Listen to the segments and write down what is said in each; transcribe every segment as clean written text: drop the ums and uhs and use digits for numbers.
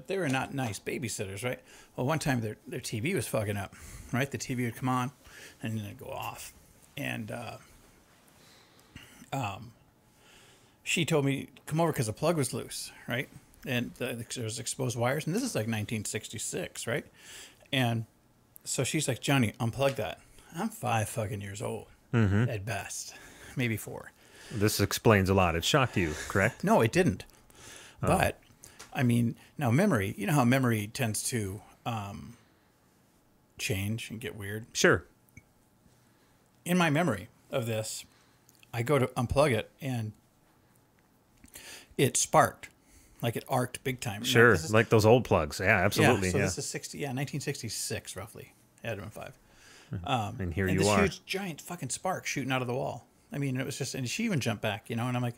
They were not nice babysitters, right? Well, one time their TV was fucking up, right? The TV would come on and then it'd go off. And she told me, come over because the plug was loose, right? And there was exposed wires. And this is like 1966, right? And so she's like, Johnny, unplug that. I'm 5 fucking years old at best, maybe 4. This explains a lot. It shocked you, correct? No, it didn't. Oh. But, I mean, now memory, you know how memory tends to change and get weird? Sure. In my memory of this, I go to unplug it and it sparked. Like it arced big time. Sure, like those old plugs. Yeah, absolutely. Yeah, so this is 1966 roughly. It had been 5. And here you this are. Huge, giant fucking spark shooting out of the wall. I mean, it was just, and she even jumped back, you know, and I'm like,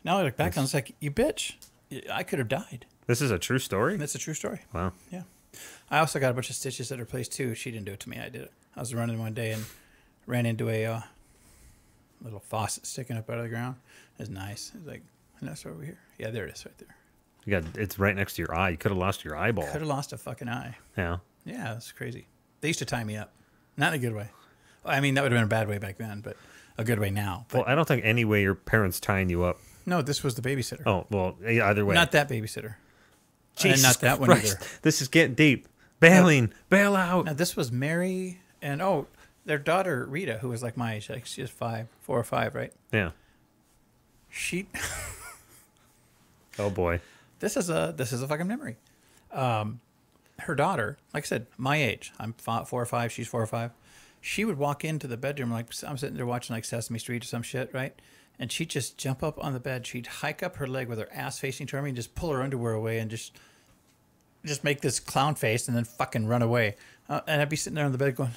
now I look back and it's like, you bitch, I could have died. This is a true story? That's a true story. Wow. Yeah. I also got a bunch of stitches at her place too. She didn't do it to me. I did it. I was running one day and ran into a little faucet sticking up out of the ground. It was nice. It was like, and that's over here. Yeah, there it is right there. It's right next to your eye. You could have lost your eyeball. Could have lost a fucking eye. Yeah. Yeah, that's crazy. They used to tie me up. Not in a good way. I mean, that would have been a bad way back then, but a good way now. But, well, I don't think any way your parents tying you up. No, this was the babysitter. Oh, well, either way. Not that babysitter. Jesus and not that Christ. one either. This is getting deep. Bailing. Bail out. Now, this was Mary and, their daughter, Rita, who was like my age. Like, she was 4 or 5, right? Yeah. She... Oh, boy. This is a fucking memory. Her daughter, like I said, my age. I'm 4 or 5. She's 4 or 5. She would walk into the bedroom like I'm sitting there watching like Sesame Street or some shit, right? And she'd just jump up on the bed. She'd hike up her leg with her ass facing toward me and just pull her underwear away and just make this clown face and then fucking run away. And I'd be sitting there on the bed going,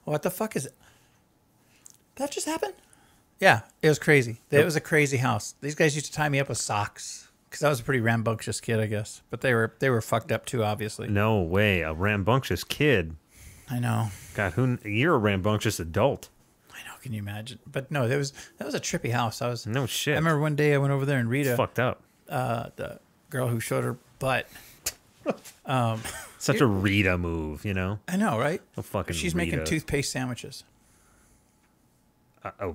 "What the fuck is it? That just happened?" Yeah, it was crazy. It was a crazy house. These guys used to tie me up with socks because I was a pretty rambunctious kid, I guess. But they were fucked up too, obviously. No way, a rambunctious kid. I know. God, you're a rambunctious adult. I know. Can you imagine? But no, that was a trippy house. No shit. I remember one day I went over there and Rita, it's fucked up. The girl who showed her butt. Such a Rita move, you know. I know, right? Oh, fucking She's Rita. making toothpaste sandwiches.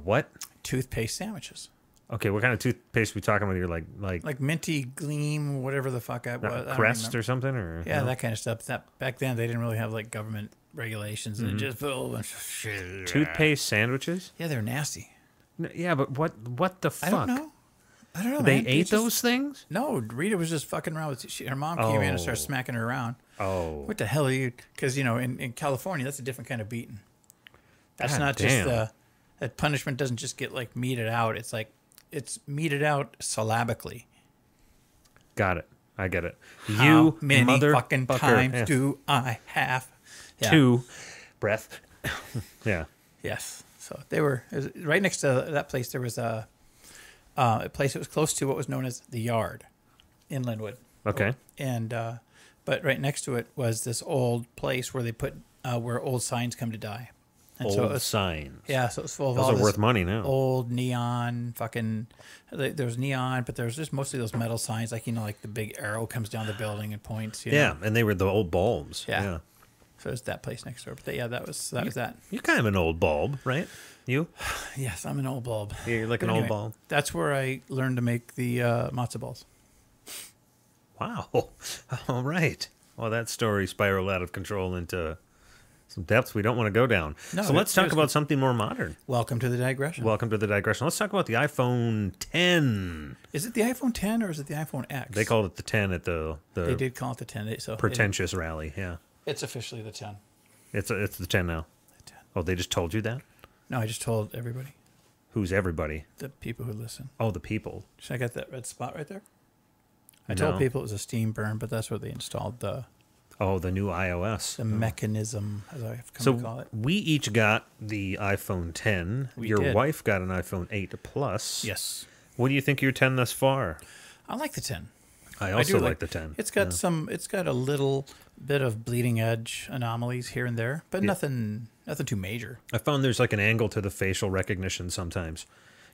What? Toothpaste sandwiches. Okay, what kind of toothpaste are we talking about here? Like minty gleam, whatever the fuck I was. Crest or something, or yeah, that kind of stuff. That back then they didn't really have like government regulations and just put a whole bunch of shit. Toothpaste sandwiches? Yeah, they're nasty. Yeah, but what the fuck? I don't know. They man. ate those things? No, Rita was just fucking around with. Her mom came in and started smacking her around. Oh, what the hell are you? Because in California, that's a different kind of beating. That's God not damn. just that punishment doesn't just get like meted out. It's like it's meted out syllabically. Got it. I get it. How many fucking times do I have? Yeah. 2 breath. Yeah. Yes. So it was right next to that place. There was a place that was close to what was known as the Yard in Linwood. Okay. And but right next to it was this old place where they put where old signs come to die. And old signs. Yeah, so it was full of those all are this worth money now. Old neon, fucking. There was neon, but there was just mostly those metal signs, like like the big arrow comes down the building and points. You know? And they were the old bulbs. Yeah. So it's that place next door. But yeah, that was that. You're kind of an old bulb, right? You? Yes, I'm an old bulb. Yeah, you're like But an anyway, old bulb. That's where I learned to make the matzo balls. Wow. All right. Well, that story spiraled out of control into some depths we don't want to go down. No, so let's it talk was about good. something more modern. Welcome to the digression. Welcome to the digression. Let's talk about the iPhone 10. Is it the iPhone 10 or is it the iPhone X? They called it the 10 at the They did call it the 10. So pretentious rally. Yeah. it's officially the 10. It's the 10 now. The 10. Oh, they just told you that? No, I just told everybody, Who's everybody? the people who listen. Oh, the people. Should I get that red spot right there? I No. told people it was a steam burn, but that's where they installed the Oh, the new iOS. mechanism, as I've come So to call it. we each got the iPhone 10. We Your did. wife got an iPhone 8 Plus. Yes. What do you think of your 10 thus far? I like the 10. I do also like the 10. It's got it's got a little bit of bleeding edge anomalies here and there, but nothing too major. I found there's like an angle to the facial recognition sometimes.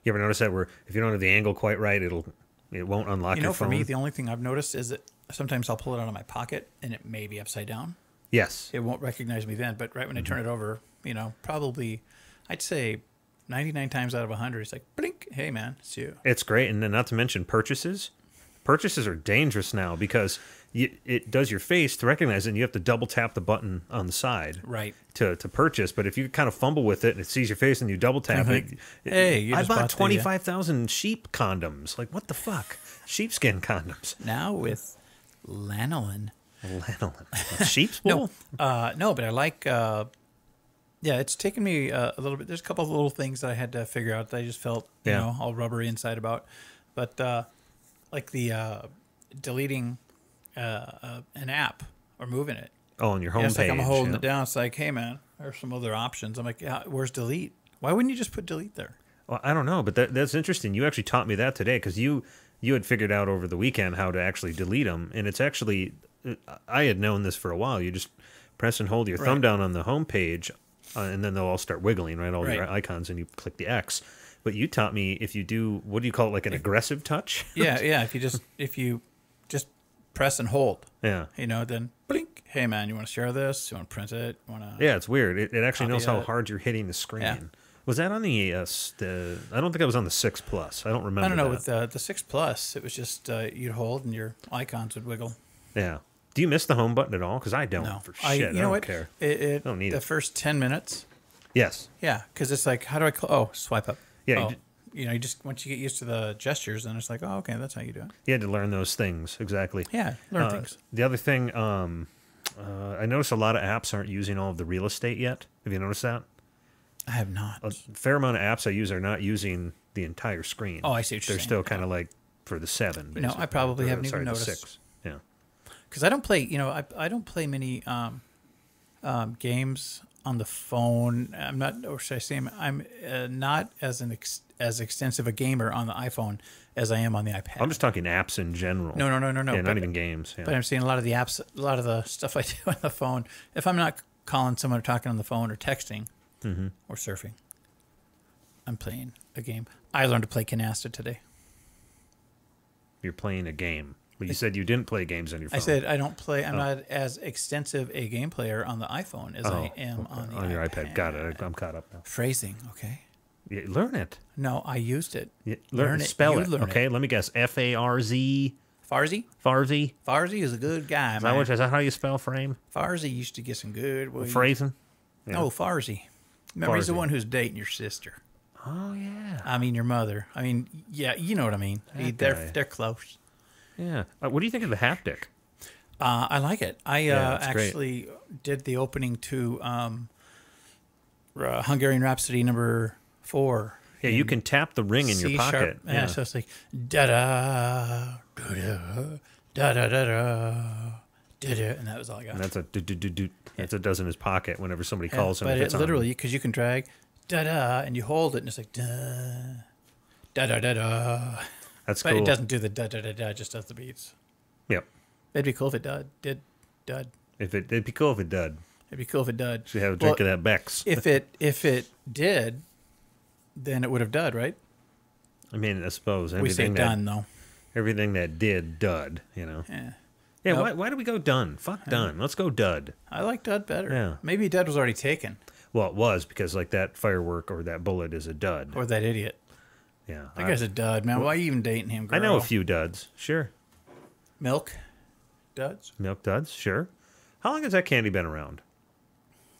You ever notice that where if you don't have the angle quite right, it won't unlock You your know, for phone? me, the only thing I've noticed is that sometimes I'll pull it out of my pocket and it may be upside down. Yes. It won't recognize me then, but right when I turn it over, probably I'd say 99 times out of 100, it's like, blink, hey man, it's you. It's great. And then not to mention purchases. Purchases are dangerous now because it does your face to recognize it, and you have to double tap the button on the side Right. to purchase. But if you kind of fumble with it and it sees your face and you double tap it, Hey, you I just bought bought the, 25,000 sheep condoms. Like, what the fuck? Sheepskin condoms. Now with lanolin. Lanolin. Sheep's No, wool? no, but I like. It's taken me a little bit. There's a couple of little things that I had to figure out that I just felt, all rubbery inside about. But like the deleting an app or moving it. Oh, on your homepage. It's like I'm holding it down. It's like, hey man, there's some other options. I'm like, where's delete? Why wouldn't you just put delete there? Well, I don't know, but that's interesting. You actually taught me that today because you had figured out over the weekend how to actually delete them, and it's actually I had known this for a while. You just press and hold your thumb down on the home page, and then they'll all start wiggling, right? All your icons, and you click the X. But you taught me if you do, what do you call it, like an aggressive touch? Yeah. If you just press and hold. Yeah. Then blink. Hey man, you want to share this? You want to print it? You want to? Yeah, it's weird. It actually knows how it. hard you're hitting the screen. Yeah. Was that on the I don't think I was on the 6 Plus. I don't remember. I don't know. that. With the 6 Plus, it was just you'd hold and your icons would wiggle. Yeah. Do you miss the home button at all? Because I don't. No, For shit. I don't care. I don't need the it. first 10 minutes. Yes. Yeah, because it's like, how do I? Swipe up. Yeah. Oh, you just once you get used to the gestures, then it's like, oh, okay, that's how you do it. You had to learn those things exactly. Yeah, learn things. The other thing, I noticed a lot of apps aren't using all of the real estate yet. Have you noticed that? I have not. A fair amount of apps I use are not using the entire screen. Oh, I see what you're They're saying. still kind of like for the 7. No, I probably haven't even the noticed. 6. Yeah. Because I don't play. I don't play many games on the phone. I'm not, or should I say, I'm not as as extensive a gamer on the iPhone as I am on the iPad. I'm just talking apps in general. No. Yeah, but, not even games. Yeah. But I'm seeing a lot of the apps, a lot of the stuff I do on the phone. If I'm not calling someone or talking on the phone or texting or surfing, I'm playing a game. I learned to play canasta today. You're playing a game. But you said you didn't play games on your phone. I said I don't play. I'm not as extensive a game player on the iPhone as I am on your iPad. Got it. I'm caught up now. Phrasing, okay. Yeah, learn it. No, I used it. Learn it. Spell You it. learn Okay, let me guess. Farz. Farzy? Farzy. Farzy is a good guy, Is man. that how you spell frame? Farzy used to get some good... Phrasing? Yeah. Oh, Farzy. Remember, he's the Farzy. one who's dating your sister. Oh, yeah. I mean, your mother. I mean, yeah, you know what I mean. That guy. They're close. Yeah. What do you think of the haptic? I like it. I it's great. actually did the opening to Hungarian Rhapsody number 4. Yeah, you can tap the ring in your C pocket. sharp. Yeah, so it's like da-da, da-da, da-da-da-da, da-da, and that was all I got. And that's a do. That's what does in his pocket whenever somebody calls him. But if it it's on. literally, because you can drag da-da, and you hold it, and it's like da, da-da-da-da. That's But cool. it doesn't do the da-da-da-da, it just does the beats. Yep. It'd be cool if it did dud. It'd be cool if it did. It'd be cool if it dud. Should have a drink of that Beck's. If it did, then it would have dud, right? I mean, I suppose We say everything done, though. everything that did dud. Yeah. Yeah, Nope. why do we go done? Fuck done. Let's go dud. I like dud better. Yeah. Maybe dud was already taken. Well, it was because like that firework or that bullet is a dud. Or that idiot. Yeah. That guy's a dud, man. Why are you even dating him, girl? I know a few duds. Sure. Milk duds? Milk duds. Sure. How long has that candy been around?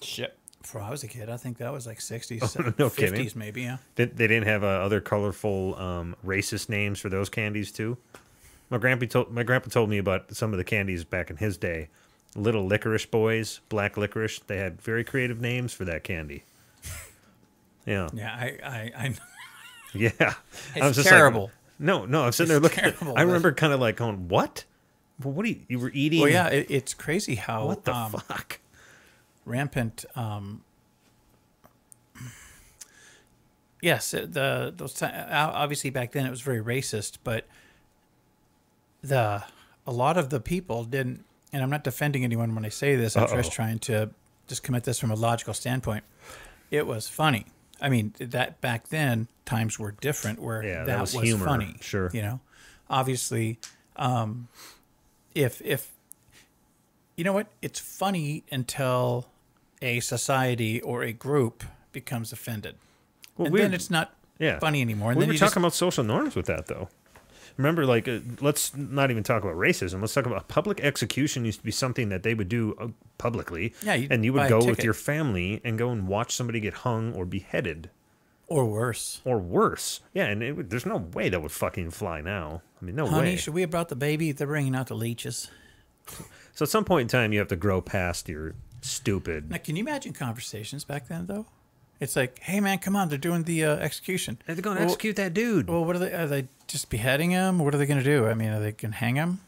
Shit. Before I was a kid, I think that was like 60s, No 50s kidding. maybe, yeah. They didn't have other colorful racist names for those candies too. My grandpa told me about some of the candies back in his day. Little licorice boys, black licorice. They had very creative names for that candy. Yeah. Yeah, I Yeah. It's terrible. Like, no. I'm sitting there looking. Terrible, I remember kind of like going, "What? Well, what you were eating?" Well, yeah, it's crazy how What the fuck? Rampant. Yes, obviously back then it was very racist, but a lot of the people didn't. And I'm not defending anyone when I say this. I'm just trying to just come at this from a logical standpoint. It was funny. I mean, that back then times were different where that was humor, funny. sure. You know, obviously, if you know what, it's funny until a society or a group becomes offended, and then it's not funny anymore. And we then were talking about social norms with that, though. Remember, like, let's not even talk about racism. Let's talk about public execution used to be something that they would do publicly. Yeah, and you would go with your family and go and watch somebody get hung or beheaded. Or worse. Or worse. Yeah, and there's no way that would fucking fly now. I mean, no way. Honey, should we have brought the baby? They're bringing out the leeches. So at some point in time, you have to grow past your stupid... Now, can you imagine conversations back then, though? It's like, hey, man, come on. They're doing the execution. They're going to execute that dude. Well, what are they just beheading him? What are they going to do? I mean, are they going to hang him?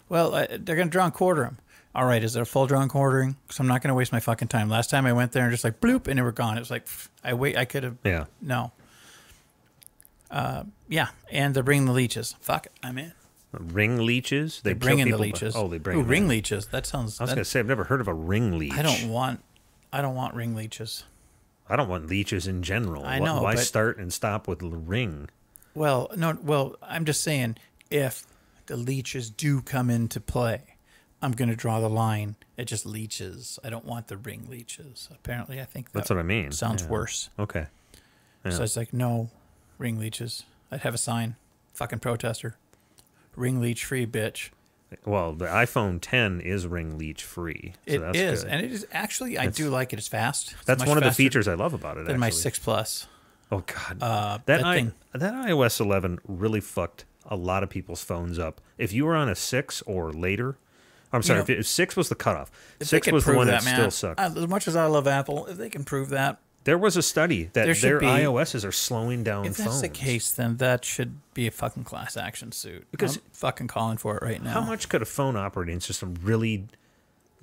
Well, they're going to draw and quarter him. All right, is it a full draw and quartering? Because I'm not going to waste my fucking time. Last time I went there and just like, bloop, and they were gone. It was like, I could have. Yeah. No. Yeah, and they're bringing the leeches. Fuck it, I'm in. Ring leeches? They bring in the leeches. Oh, they bring in ring leeches. That sounds... I was going to say, I've never heard of a ring leech. I don't want ring leeches. I don't want leeches in general. I know, Why but, start and stop with ring? Well, no. Well, I'm just saying, if the leeches do come into play, I'm going to draw the line at just leeches. I don't want the ring leeches. Apparently, I think that's what I mean. Sounds worse. Okay. Yeah. So it's like, no ring leeches. I'd have a sign. Fucking protester. Ring leech free, bitch. Well, the iPhone 10 is ring leech free. So It is, and it is actually. I do like it. It's fast. That's one of the features I love about it. Than my 6 Plus. Oh God, that iOS 11 really fucked a lot of people's phones up. If you were on a 6 or later, I'm sorry, if 6 was the cutoff. 6 was the one that still sucked. As much as I love Apple, if they can prove that. There was a study that their iOSs are slowing down phones. If that's the case, then that should be a fucking class action suit. Because I'm fucking calling for it right now. How much could a phone operating system really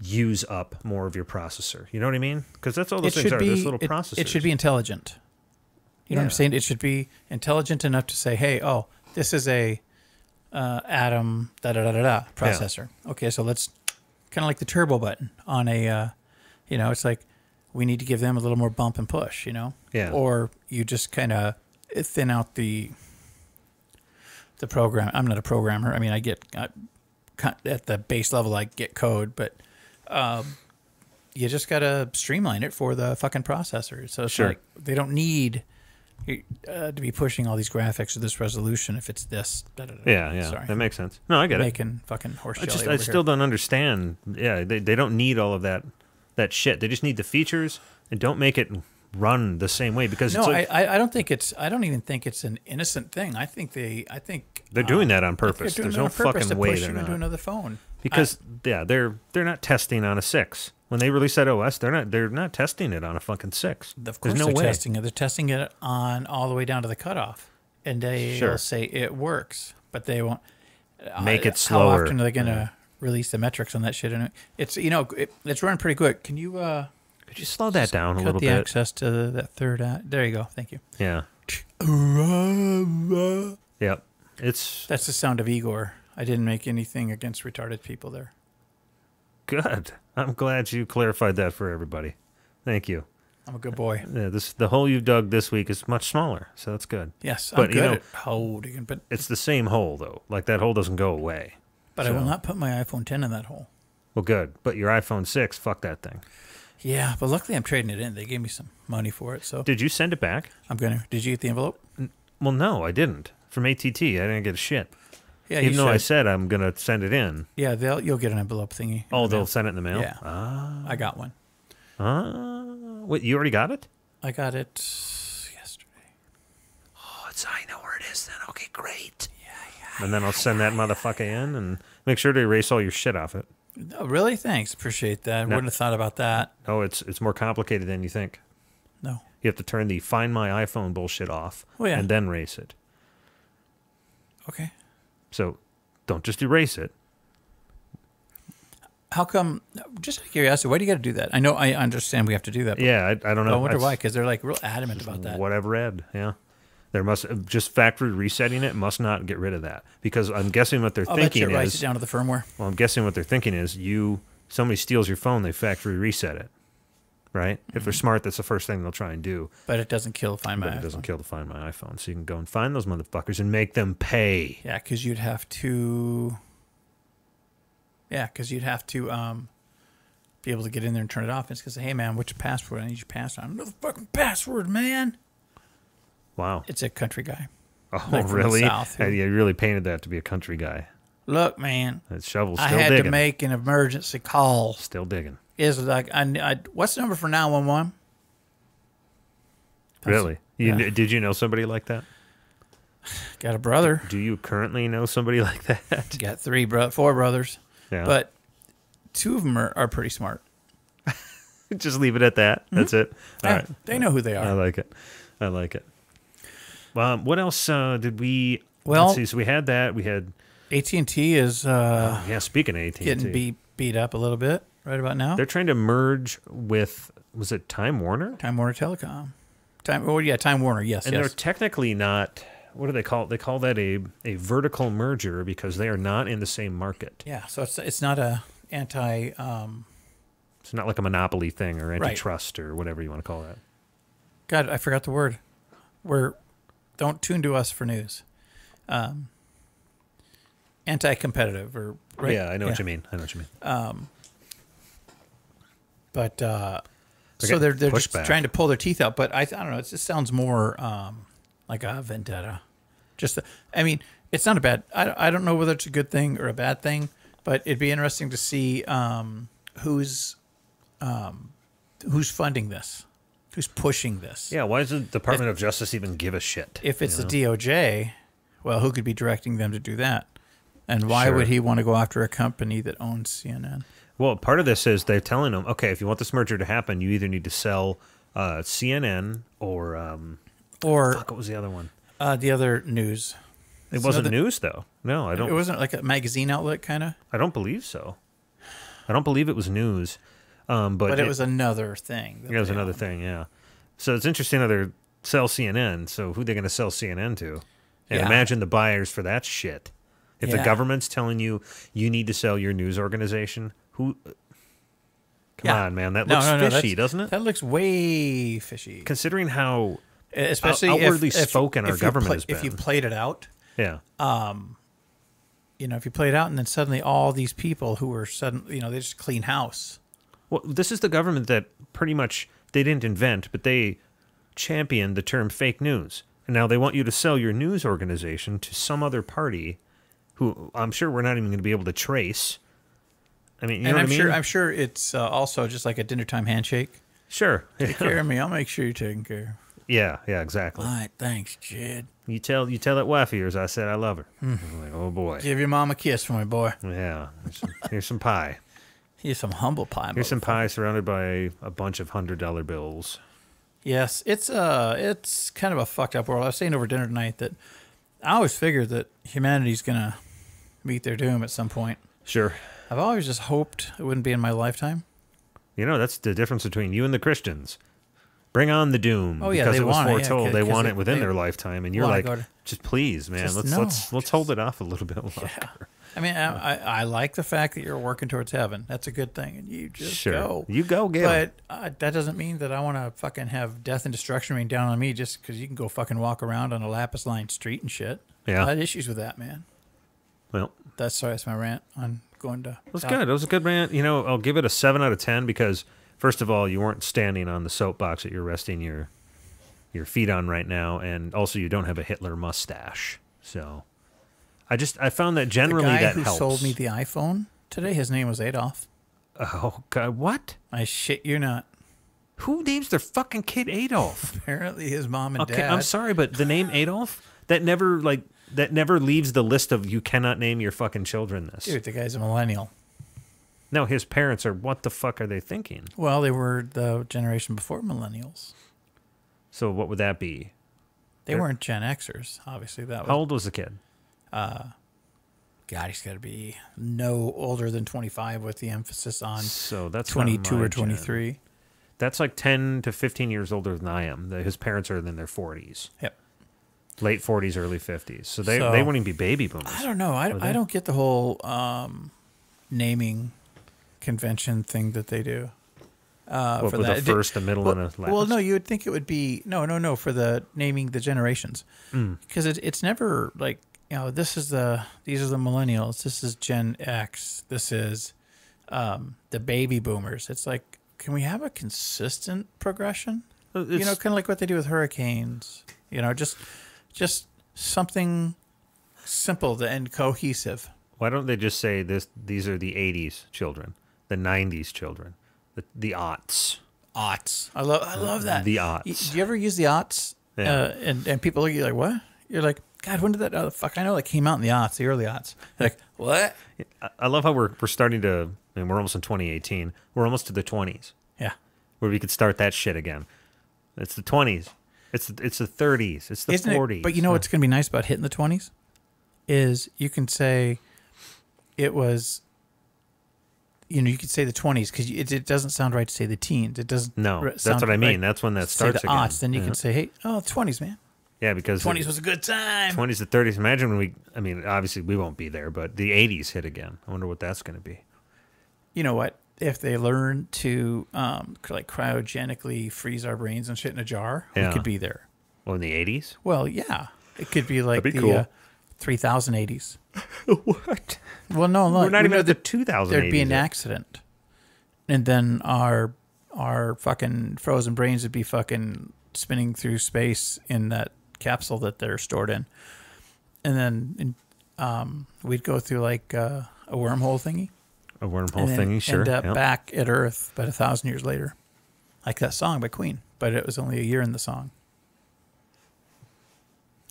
use up more of your processor? You know what I mean? Because that's all those things are. There's little processors. It should be intelligent. You know what I'm saying? It should be intelligent enough to say, hey, this is a Atom processor. Yeah. Okay, so let's kind of like the turbo button on a, it's like, we need to give them a little more bump and push, Yeah. Or you just kind of thin out the program. I'm not a programmer. I mean, I get at the base level, I get code, but you just got to streamline it for the fucking processor. So it's like they don't need to be pushing all these graphics or this resolution if it's this. Yeah. Sorry. That makes sense. No, I get Making fucking horse jelly. I still don't understand. Yeah, they don't need all of that shit. They just need the features and don't make it run the same way because no, I don't think it's. I don't even think it's an innocent thing. I think they're doing that on purpose. There's no fucking way they're not. Into another phone because they're not testing on a 6. When they release that OS, they're not testing it on a fucking 6. Of course, they're testing it. They're testing it on all the way down to the cutoff, and they'll say it works, but they won't make it slower. How often are they going to release the metrics on that shit? And it's it's running pretty quick. Can you could you slow that down a little bit? Cut the access to that third. There you go. Thank you. Yeah. Yep. That's the sound of Igor. I didn't make anything against retarded people there. Good. I'm glad you clarified that for everybody. Thank you. I'm a good boy. Yeah, the hole you've dug this week is much smaller, so that's good. Yes, but I'm good at holding, but it's the same hole though. Like that hole doesn't go away. But I will not put my iPhone 10 in that hole. Well, good. But your iPhone 6, fuck that thing. Yeah, but luckily I'm trading it in. They gave me some money for it. So Did you send it back? I'm going to. Did you get the envelope? Well, no, I didn't. From ATT, I didn't get a shit. Yeah, Even though I said I'm going to send it in. Yeah, you'll get an envelope thingy. Oh, they'll send it in the mail? Yeah. I got one. Wait, you already got it? I got it yesterday. Oh, I know where it is then. Okay, great. Yeah. And then I'll send that motherfucker in and make sure to erase all your shit off it. Oh, really? Thanks. Appreciate that. I wouldn't have thought about that. No, it's more complicated than you think. No. You have to turn the Find My iPhone bullshit off and then erase it. Okay. So don't just erase it. How come, just out of curiosity, why do you got to do that? I know, I understand we have to do that. But Yeah, I don't know. I wonder why, because they're like real adamant about that. What I've read, yeah. There must just factory resetting it must not get rid of that, because I'm guessing what they're thinking is. Writes it down to the firmware. Well, I'm guessing what they're thinking is somebody steals your phone, they factory reset it, right? If they're smart, that's the first thing they'll try and do. But it doesn't kill Find My iPhone. It doesn't kill the Find My iPhone, so you can go and find those motherfuckers and make them pay. Yeah, because you'd have to. Yeah, because you'd have to be able to get in there and turn it off. It's because, hey man, what's your password? I need your password. I don't know the fucking password, man. Wow. It's a country guy. Oh, like really? South, You really painted that to be a country guy. Look, man. That shovel's I still had digging. to make an emergency call. Still digging. Is like what's the number for 911? Really? Did you know somebody like that? Got a brother. Do you currently know somebody like that? Got 4 brothers. Yeah. But 2 of them are pretty smart. Just leave it at that. That's it. All right. They know who they are. I like it. What else did we? Well, let's see. So we had that. We had AT&T is speaking of AT&T, getting beat up a little bit right about now. They're trying to merge with, was it Time Warner? Time Warner Telecom. Time Warner. Yes, and they're technically not. What do they call it? They call that a vertical merger because they are not in the same market. Yeah, so it's not a anti. It's not like a monopoly thing or antitrust or whatever you want to call that. God, I forgot the word. Don't tune to us for news. Anti-competitive or right? Yeah, I know what you mean. But so they're just trying to pull their teeth out. But I don't know. It just sounds more like a vendetta. It's not a bad. I don't know whether it's a good thing or a bad thing, but it'd be interesting to see who's funding this, who's pushing this. Yeah, why does the Department of Justice even give a shit? If it's the DOJ, well, who could be directing them to do that? And why would he want to go after a company that owns CNN? Well, part of this is they're telling them, okay, if you want this merger to happen, you either need to sell CNN or what was the other one? The other news. It wasn't news, though. No, I don't. It wasn't like a magazine outlet, kind of. I don't believe so. I don't believe it was news. But it was another thing. It was another thing, yeah. So it's interesting that they sell CNN. So who are they going to sell CNN to? And imagine the buyers for that shit. If the government's telling you need to sell your news organization, who? Come on, man. That looks fishy, doesn't it? That looks way fishy. Considering how especially outwardly spoken our government has been. If you played it out. Yeah. If you play it out and then suddenly all these people who were they just clean house. Well, this is the government that pretty much, they didn't invent, but they championed the term fake news. And now they want you to sell your news organization to some other party who I'm sure we're not even going to be able to trace. I mean, you know what I mean? I'm sure it's also just like a dinner time handshake. Sure. Take care of me. I'll make sure you're taken care of. Yeah, exactly. All right, thanks, Jed. You tell that wife of yours I said I love her. I'm like, oh boy. Give your mom a kiss for me, boy. Yeah. Here's some pie. Here's some humble pie. Here's some pie surrounded by a bunch of $100 bills. Yes, it's kind of a fucked up world. I was saying over dinner tonight that I always figured that humanity's gonna meet their doom at some point. Sure. I've always just hoped it wouldn't be in my lifetime. You know, that's the difference between you and the Christians. Bring on the doom. Oh yeah, because they it was want foretold. it. They want it within their lifetime, and you're like, just please, man, let's hold it off a little bit longer. Yeah. I mean, I like the fact that you're working towards heaven. That's a good thing, and you just go. You go, get it. But that doesn't mean that I want to fucking have death and destruction rain down on me just because you can go fucking walk around on a lapis lined street and shit. Yeah, I had issues with that, man. Well, That's my rant on going to. It was good. It was a good rant. You know, I'll give it a 7 out of 10 because, first of all, you weren't standing on the soapbox that you're resting your feet on right now, and also you don't have a Hitler mustache. So, I found that generally that helps. The guy who sold me the iPhone today, his name was Adolf. Oh God, what? I shit you not. Who names their fucking kid Adolf? Apparently, his mom and dad. Okay, I'm sorry, but the name Adolf that never leaves the list of you cannot name your fucking children this. Dude, the guy's a millennial. No, his parents are. What the fuck are they thinking? Well, they were the generation before millennials. So what would that be? They weren't Gen Xers, obviously. How old was the kid? God, he's got to be no older than 25 with the emphasis on so that's 22 or 23. Gen. That's like 10 to 15 years older than I am. His parents are in their 40s. Yep. Late 40s, early 50s. So they wouldn't even be baby boomers. I don't know. I don't get the whole naming convention thing that they do. For with a first, a middle, and a last? Well, no, you would think it would be... No, for the naming the generations. Because it's never like, these are the millennials. This is Gen X. This is the baby boomers. It's like, can we have a consistent progression? Kind of like what they do with hurricanes. Just something simple and cohesive. Why don't they just say these are the 80s children, the 90s children, the aughts? Aughts. I love that. The aughts. Do you ever use the aughts? Yeah. And people look at you like, what? You're like, God, when did that fuck? I know that came out in the aughts, the early aughts. They're like, what? I love how we're starting to, we're almost in 2018. We're almost to the 20s. Yeah. Where we could start that shit again. It's the 20s. It's the 30s. It's the 40s. But you know what's going to be nice about hitting the 20s? Is you can say it was, you could say the 20s because it doesn't sound right to say the teens. It doesn't. No, that's what I mean. Right. That's when that starts say the again. aughts, then you can say, hey, 20s, man. Yeah, because 20s was a good time. 20s to 30s. Imagine when obviously we won't be there, but the 80s hit again. I wonder what that's going to be. You know what? If they learn to cryogenically freeze our brains and shit in a jar, we could be there. Well, in the 80s? Well, yeah. It could be like cool. 3080s. What? Well, no. We're not even at the 2080s. There'd be an accident. And then our fucking frozen brains would be fucking spinning through space in that capsule that they're stored in. And then we'd go through like a wormhole thingy. A wormhole thingy, sure. End up back at Earth, but 1,000 years later. Like that song by Queen, but it was only a year in the song.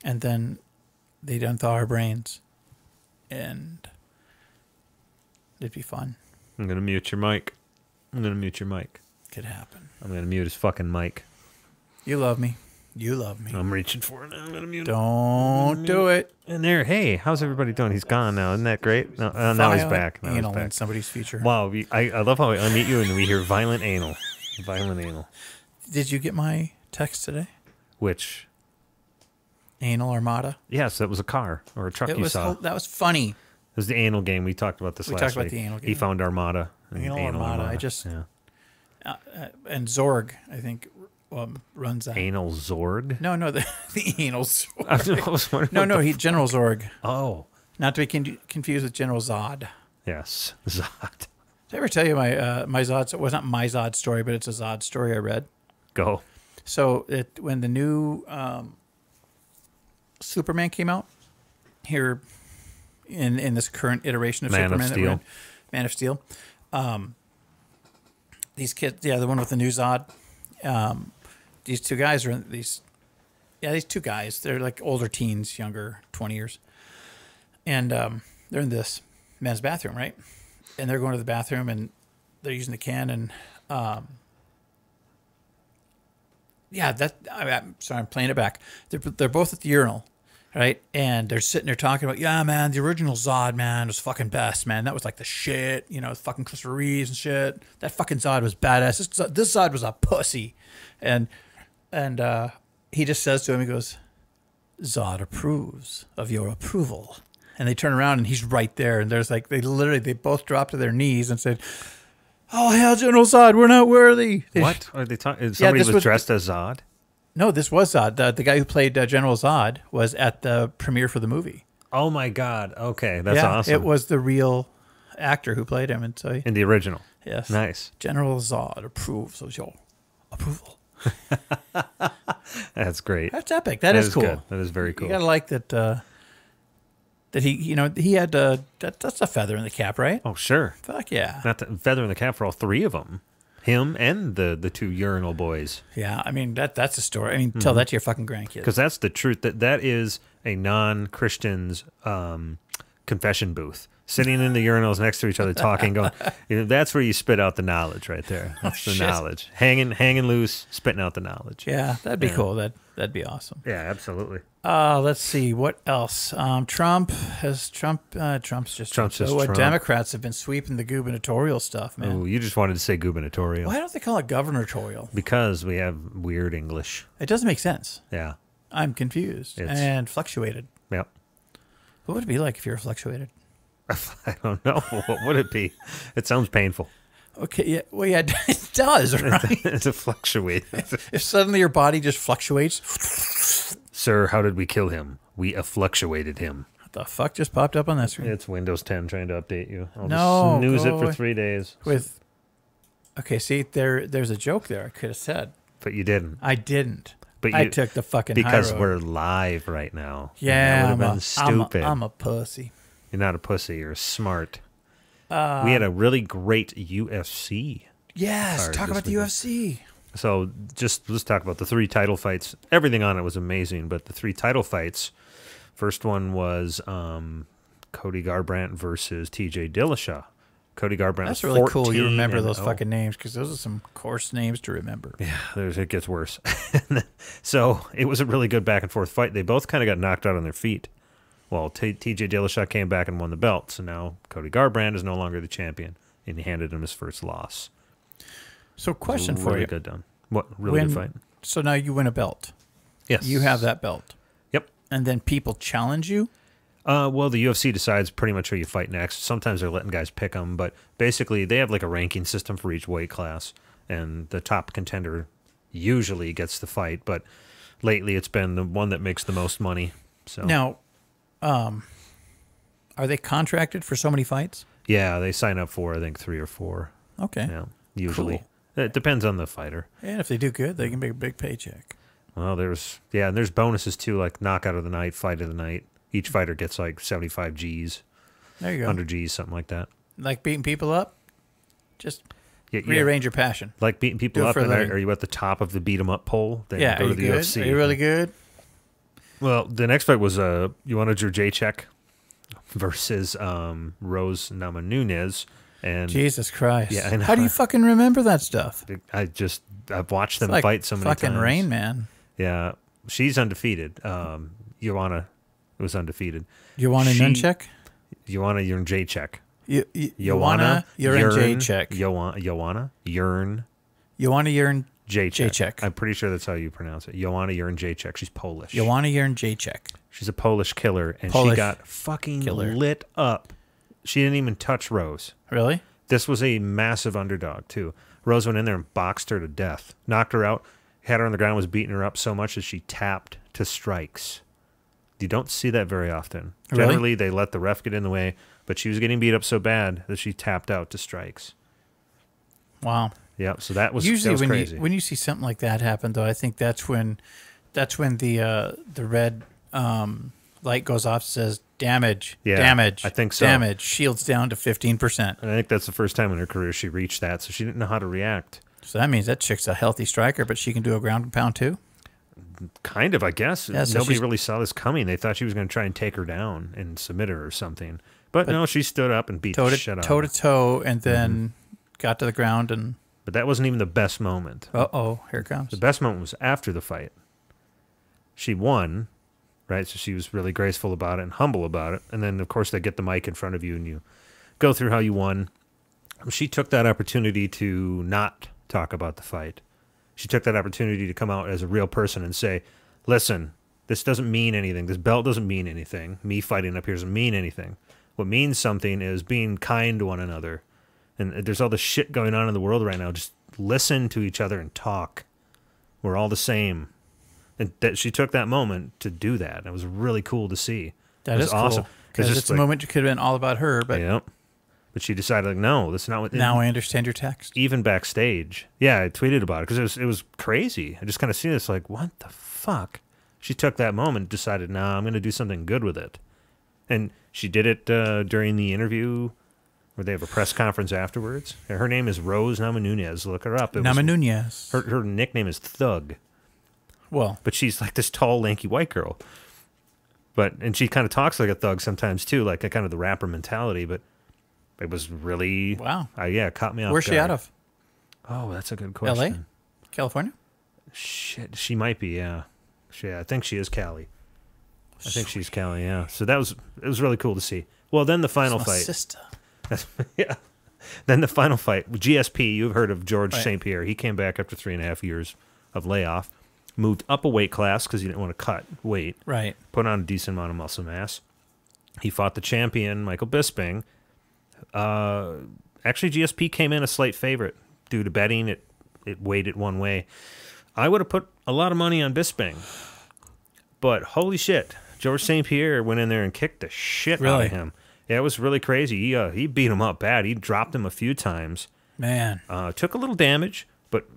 And then they'd unthaw our brains, and it'd be fun. I'm going to mute your mic. Could happen. I'm going to mute his fucking mic. You love me. I'm reaching for it now. I'm going to mute it. Don't do it. And there, hey, how's everybody doing? He's gone now. Isn't that great? No, now he's back. Anal in somebody's future. Wow, I love how I unmute you and we hear violent anal. Violent anal. Did you get my text today? Which? Anal Armada? Yes, that was a car or a truck you saw. That was funny. It was the anal game. We talked about this last week. We talked about the anal game. He found Armada. Anal Armada. And Zorg, I think, runs that. Anal Zorg? No, the anal Zorg. No, General Zorg. Oh. Not to be confused with General Zod. Yes, Zod. Did I ever tell you my Zod? Well, it's not my Zod story, but it's a Zod story I read. Go. So when the new Superman came out here in this current iteration of Superman, Man of Steel, these kids, the one with the new Zod, these two guys are in these two guys. They're like older teens, younger, 20 years, and they're in this men's bathroom, right? And they're going to the bathroom and they're using the can and I'm sorry, I'm playing it back. They're both at the urinal, right? And they're sitting there talking about, yeah, man, the original Zod, man, was fucking best, man. That was like the shit, fucking Christopher Reeves and shit. That fucking Zod was badass. This Zod was a pussy. And he just says to him, he goes, Zod approves of your approval. And they turn around and he's right there. And there's like, they both dropped to their knees and said, oh, hell, General Zod, we're not worthy. What are they talking? Somebody was dressed as Zod? No, this was Zod. The guy who played General Zod was at the premiere for the movie. Oh my God. Okay, that's awesome. It was the real actor who played him, and so in the original. yes, Nice. General Zod approves of your approval. That's great. That's epic. That is cool. Good. That is very cool. You gotta like that. That he had that's a feather in the cap, right? Oh sure. Fuck yeah. Not the feather in the cap for all three of them. Him and the two urinal boys. Yeah, I mean that's a story. I mean, tell that to your fucking grandkids. Because that's the truth. That is a non-Christian's confession booth. Sitting in the urinals next to each other, talking, going. That's where you spit out the knowledge, right there. That's the knowledge. Hanging loose, spitting out the knowledge. Yeah, that'd be cool. That'd be awesome. Yeah, absolutely. Let's see what else. Trump's just Trump's just what Trump. Democrats have been sweeping the gubernatorial stuff, man. Oh, you just wanted to say gubernatorial. Why don't they call it gubernatorial? Because we have weird English. It doesn't make sense. Yeah. I'm confused and fluctuated. Yep. What would it be like if you were fluctuated? I don't know. What would it be? It sounds painful. Okay, yeah, well, yeah, it does, right? It's a fluctuate. If suddenly your body just fluctuates. Sir, how did we kill him? We fluctuated him. What the fuck just popped up on that screen? It's Windows 10 trying to update you. I'll No, just snooze go it for away. 3 days. Okay, see, there's a joke there I could have said. But you didn't. I didn't. But I took the fucking because high road. we're live right now. Yeah, that would have been stupid. I'm a pussy. You're not a pussy. You're smart. We had a really great UFC. Yes, card talk this about the weekend. UFC. So let's talk about the 3 title fights. Everything on it was amazing, but the 3 title fights. First one was Cody Garbrandt versus TJ Dillashaw. Cody Garbrandt. That's was really cool. You 14 remember and those 0. fucking names because those are some coarse names to remember. Yeah, it gets worse. So it was a really good back and forth fight. They both kind of got knocked out on their feet. Well, TJ Dillashaw came back and won the belt. So now Cody Garbrandt is no longer the champion, and he handed him his first loss. So, question for Really you: good done. What really good fight? So now you win a belt. Yes, You have that belt, Yep. and then people challenge you. Well, the UFC decides pretty much who you fight next. Sometimes they're letting guys pick them, but basically they have like a ranking system for each weight class, and the top contender usually gets the fight. But lately, it's been the one that makes the most money. So Now, are they contracted for so many fights? yeah, they sign up for I think 3 or 4. Okay. Yeah, usually Cool. it depends on the fighter. And if they do good, they can make a big paycheck. Well, and there's bonuses too, like knockout of the night, fight of the night. Each fighter gets like 75 G's, There you go. 100 G's, something like that. Like beating people up, just Yeah, rearrange your passion. Like beating people Do it up, for a and living. are you at the top of the beat 'em up pole? Then Yeah, go are to you the good? UFC. Are you really good? Well, the next fight was Joanna Jędrzejczyk versus Rose Namajunas, and Jesus Christ! Yeah, I know. How do you fucking remember that stuff? I've watched them It's like fight so many fucking times. Rain Man. Yeah, she's undefeated. Joanna was undefeated. You want a nunchuck? Joanna Jędrzejczyk. You wanna urine J check. Joanna Urn You want to urine Jędrzejczyk. Jędrzejczyk. I'm pretty sure that's how you pronounce it. Joanna Jędrzejczyk. She's Polish. You want to urine J check. She's a Polish killer, and she Polish got fucking killer. lit up. She didn't even touch Rose. Really? This was a massive underdog, too. Rose went in there and boxed her to death. Knocked her out, had her on the ground, was beating her up so much that she tapped to strikes. You don't see that very often. Really? Generally, they let the ref get in the way, but she was getting beat up so bad that she tapped out to strikes. Wow. Yeah, so that was Usually that was crazy. when you see something like that happen, though, I think that's when the red light goes off, says damage, Yeah, damage. I think so. Damage. Shields down to 15%. And I think that's the first time in her career she reached that, so she didn't know how to react. So that means that chick's a healthy striker, but she can do a ground and pound too. Kind of, I guess. Yeah, so Nobody she's- really saw this coming. They thought she was going to try and take her down and submit her or something. But no, she stood up and beat Toe the shit out to of her. toe, and then got to the ground and But that wasn't even the best moment. here it comes. The best moment was after the fight. She won, right? So she was really graceful about it and humble about it. And then, of course, they get the mic in front of you and you go through how you won. She took that opportunity to not talk about the fight. She took that opportunity to come out as a real person and say, listen, this doesn't mean anything. This belt doesn't mean anything. Me fighting up here doesn't mean anything. What means something is being kind to one another. And there's all this shit going on in the world right now. Just listen to each other and talk. We're all the same. And that she took that moment to do that. It was really cool to see. That is awesome. cool. Because it's a moment that could have been all about her, but yeah. But she decided, like, no, that's not what. Now I understand your text. Even backstage, yeah, I tweeted about it because it was crazy. I just kind of see this, like, what the fuck? She took that moment, and decided, nah, I'm going to do something good with it, and she did it during the interview, where they have a press conference afterwards. Her name is Rose Namajunas. Look her up. Namajunas. Her nickname is Thug. Well, but she's like this tall, lanky white girl. And she kind of talks like a thug sometimes too, like a kind of the rapper mentality. But it was really wow. Yeah, it caught me off guard. Where's she out of? Oh, that's a good question. L.A., California. Shit, she might be. Yeah, I think she is Cali. I think she's Cali. Yeah. So it was really cool to see. Well, then the final fight. Sister. Yeah. Then the final fight. GSP. You've heard of George St. Pierre. He came back after 3.5 years of layoff. Moved up a weight class because he didn't want to cut weight. Right. Put on a decent amount of muscle mass. He fought the champion, Michael Bisping. Actually, GSP came in a slight favorite due to betting. It weighed it one way. I would have put a lot of money on Bisping. But holy shit, George St. Pierre went in there and kicked the shit out of him. Yeah, it was really crazy. He beat him up bad. He dropped him a few times. Man. Took a little damage, but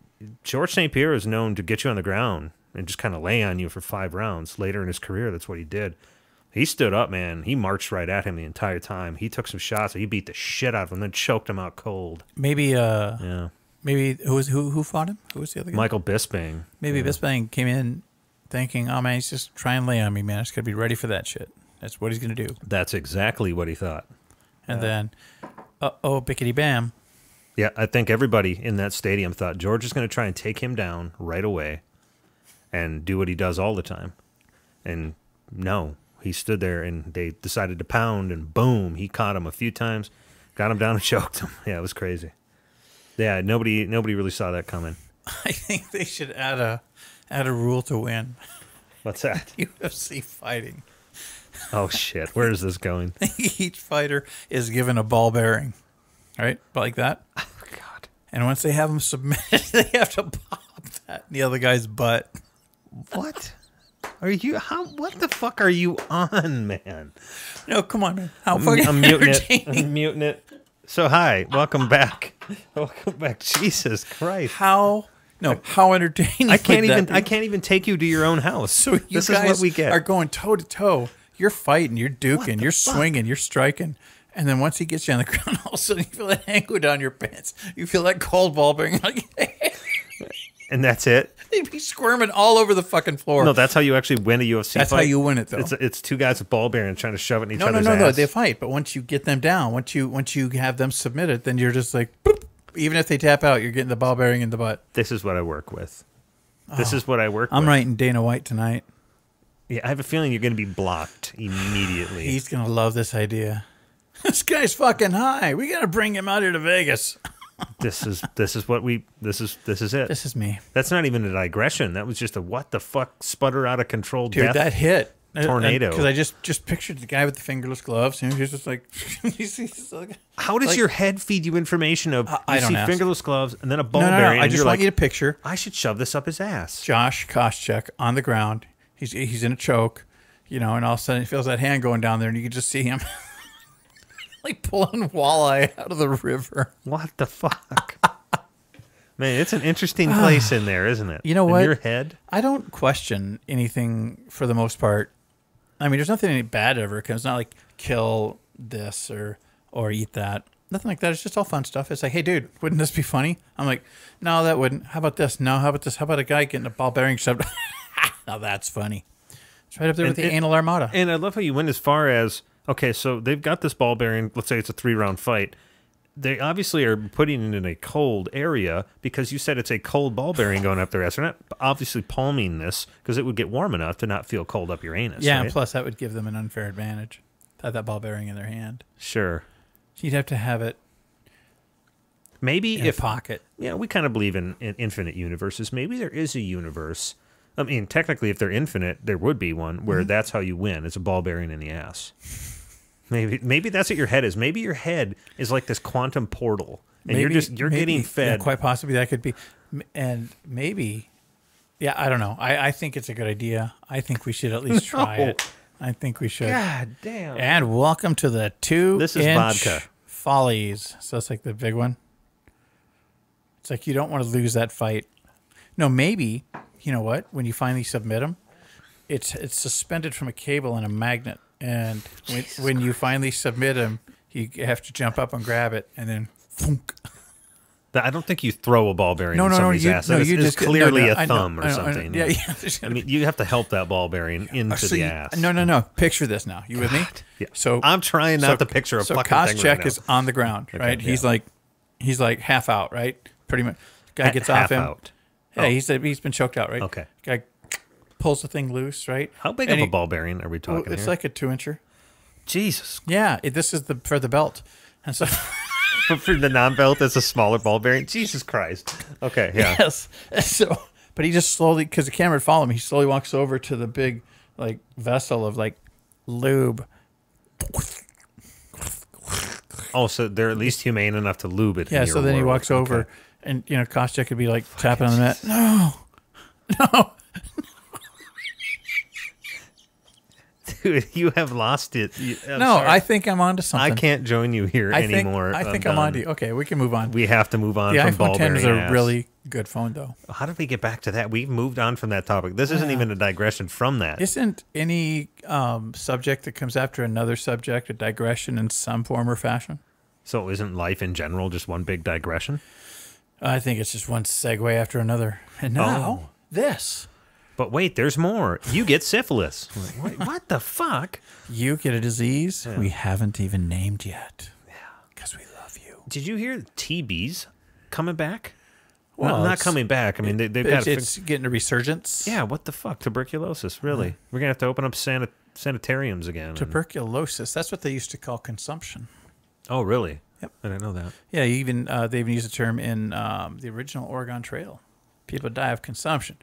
George St. Pierre is known to get you on the ground and just kind of lay on you for 5 rounds. Later in his career, that's what he did. He stood up, man. He marched right at him the entire time. He took some shots. He beat the shit out of him, then choked him out cold. Maybe who fought him? Who was the other guy? Michael Bisping. Maybe Bisping came in thinking, oh man, he's just trying to lay on me, man. I just got to be ready for that shit. That's what he's going to do. That's exactly what he thought. And then, bickety bam. Yeah, I think everybody in that stadium thought George is going to try and take him down right away and do what he does all the time. And no, he stood there and they decided to pound, and boom, he caught him a few times, got him down and choked him. Yeah, it was crazy. Yeah, nobody really saw that coming. I think they should add a rule to win. What's that? UFC fighting. Oh shit, where is this going? Each fighter is given a ball bearing, right? Like that. Oh god. And once they have them submitted, they have to pop that in the other guy's butt. What? What the fuck are you on, man? No, come on, man. I'm muting it. So hi, welcome back. Welcome back. Jesus Christ. How entertaining. I can't even take you to your own house. So this is what we get. Are going toe to toe. You're fighting, you're duking, you're swinging, you're striking. And then once he gets you on the ground, all of a sudden you feel that hand go down your pants. You feel that cold ball being like and that's it. They'd be squirming all over the fucking floor. No, that's how you actually win a UFC fight. That's how you win it, though. It's 2 guys with ball bearings trying to shove it in each other's ass. No, they fight. But once you get them down, once you have them submitted, then you're just like, boop. Even if they tap out, you're getting the ball bearing in the butt. This is what I work with. I'm writing Dana White tonight. Yeah, I have a feeling you're going to be blocked immediately. He's going to love this idea. This guy's fucking high. We got to bring him out here to Vegas. This is it. This is me. That's not even a digression. That was just a what the fuck sputter out of control death. That hit. Tornado. Because I just pictured the guy with the fingerless gloves. And he's just like, how does your head feed you information of I don't see fingerless gloves and then a ball bearing? I just want you to picture. I should shove this up his ass. Josh Koscheck on the ground. He's in a choke, and all of a sudden he feels that hand going down there, and you can just see him like pulling walleye out of the river. What the fuck? Man, it's an interesting place in there, isn't it? You know what? In your head? I don't question anything for the most part. I mean, there's nothing any bad ever. It's not like kill this or eat that. Nothing like that. It's just all fun stuff. It's like, hey, dude, wouldn't this be funny? I'm like, no, that wouldn't. How about this? No, how about this? How about a guy getting a ball bearing shoved? Now that's funny. It's right up there with the anal armada. And I love how you went as far as, okay, so they've got this ball bearing. Let's say it's a 3-round fight. They obviously are putting it in a cold area because you said it's a cold ball bearing going up their ass. They're not obviously palming this because it would get warm enough to not feel cold up your anus. Yeah, right? and plus that would give them an unfair advantage to have that ball bearing in their hand. Sure. You'd have to have it maybe in a pocket. Yeah, we kind of believe in infinite universes. Maybe there is a universe. I mean, technically, if they're infinite, there would be one where that's how you win. It's a ball bearing in the ass. Maybe that's what your head is. Maybe your head is like this quantum portal, and you're getting fed. Yeah, quite possibly that could be, and maybe, yeah, I don't know. I think it's a good idea. I think we should at least try it. I think we should. God damn. And welcome to the 2-inch This is vodka. Follies. So it's like the big one. It's like you don't want to lose that fight. No, maybe, you know what? When you finally submit them, it's suspended from a cable and a magnet. And when you finally submit them, you have to jump up and grab it, and then thunk. I don't think you throw a ball bearing No, in no, no, somebody's you- ass. no, That you is just- clearly no, a I know, thumb or I know, something. yeah, there's I gotta mean, you have to help that ball bearing into So the you- ass. No. Picture this now. You with me? Yeah. So I'm trying not to picture a fucking thing Koscheck right now. is on the ground, right? yeah. He's like half out, right? Pretty much. Guy gets Half off him. out. Yeah, he's been choked out, right? Okay. Guy pulls the thing loose, right? How big And of a ball bearing are we Well, talking it's here? like a 2-incher. Jesus. Yeah, this is for the belt, and so But for the non-belt, it's a smaller ball bearing. Jesus Christ. Okay, yeah. yes. So, but he just slowly, because the camera would follow him, he slowly walks over to the big like vessel of like lube. Oh, so they're at least humane enough to lube it. Yeah. in So your then he world. walks over, Okay. and Koscheck could be like tapping on the mat. No. Dude, you have lost it. I'm No, sorry. I think I'm onto something. I can't join you here anymore. I think I'm done. onto you. Okay, we can move on. We have to move on The from iPhone ball 10 is bearing a ass. really good phone, though. How did we get back to that? We've moved on from that topic. This isn't even a digression from that. Isn't any subject that comes after another subject a digression in some form or fashion? So isn't life in general just one big digression? I think it's just one segue after another. And now, this. But wait, there's more. You get syphilis. What the fuck? You get a disease we haven't even named yet. Yeah. Because we love you. Did you hear TB's coming back? Well, Not it's- coming back. I mean, they've got It's getting a resurgence. yeah, what the fuck? Tuberculosis, really? We're going to have to open up sanitariums again. Tuberculosis. That's what they used to call consumption. Oh, really? Yep. I didn't know that. Yeah, they even used the term in the original Oregon Trail. People die of consumption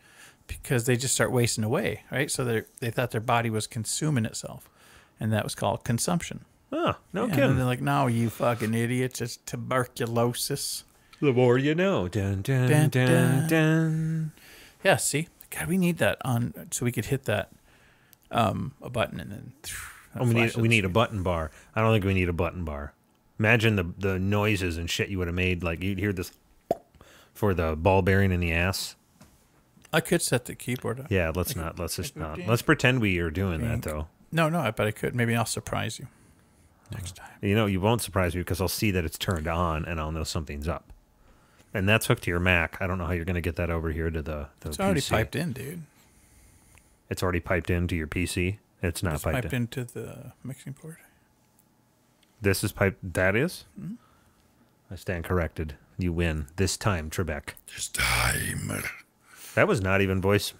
because they just start wasting away, right? So they thought their body was consuming itself, and that was called consumption. Oh, no And kidding. they're like, no, you fucking idiots, it's tuberculosis. The more you know. Dun, dun, Dun, dun, dun. dun. Yeah, see? God, we need that on so we could hit that a button and then Oh, we need a button bar. I don't think we need a button bar. Imagine the noises and shit you would have made. Like, you'd hear this for the ball bearing in the ass. I could set the keyboard up. Yeah, let's not. Let's just not. Let's pretend we are doing that, though. No, but I could. Maybe I'll surprise you next time. You know, you won't surprise me because I'll see that it's turned on and I'll know something's up. And that's hooked to your Mac. I don't know how you're going to get that over here to the It's PC. already piped in, dude. It's already piped into your PC. It's not It's piped piped in. into the mixing board. This is piped. That is? I stand corrected. You win. This time, Trebek. This time. That was not even voice.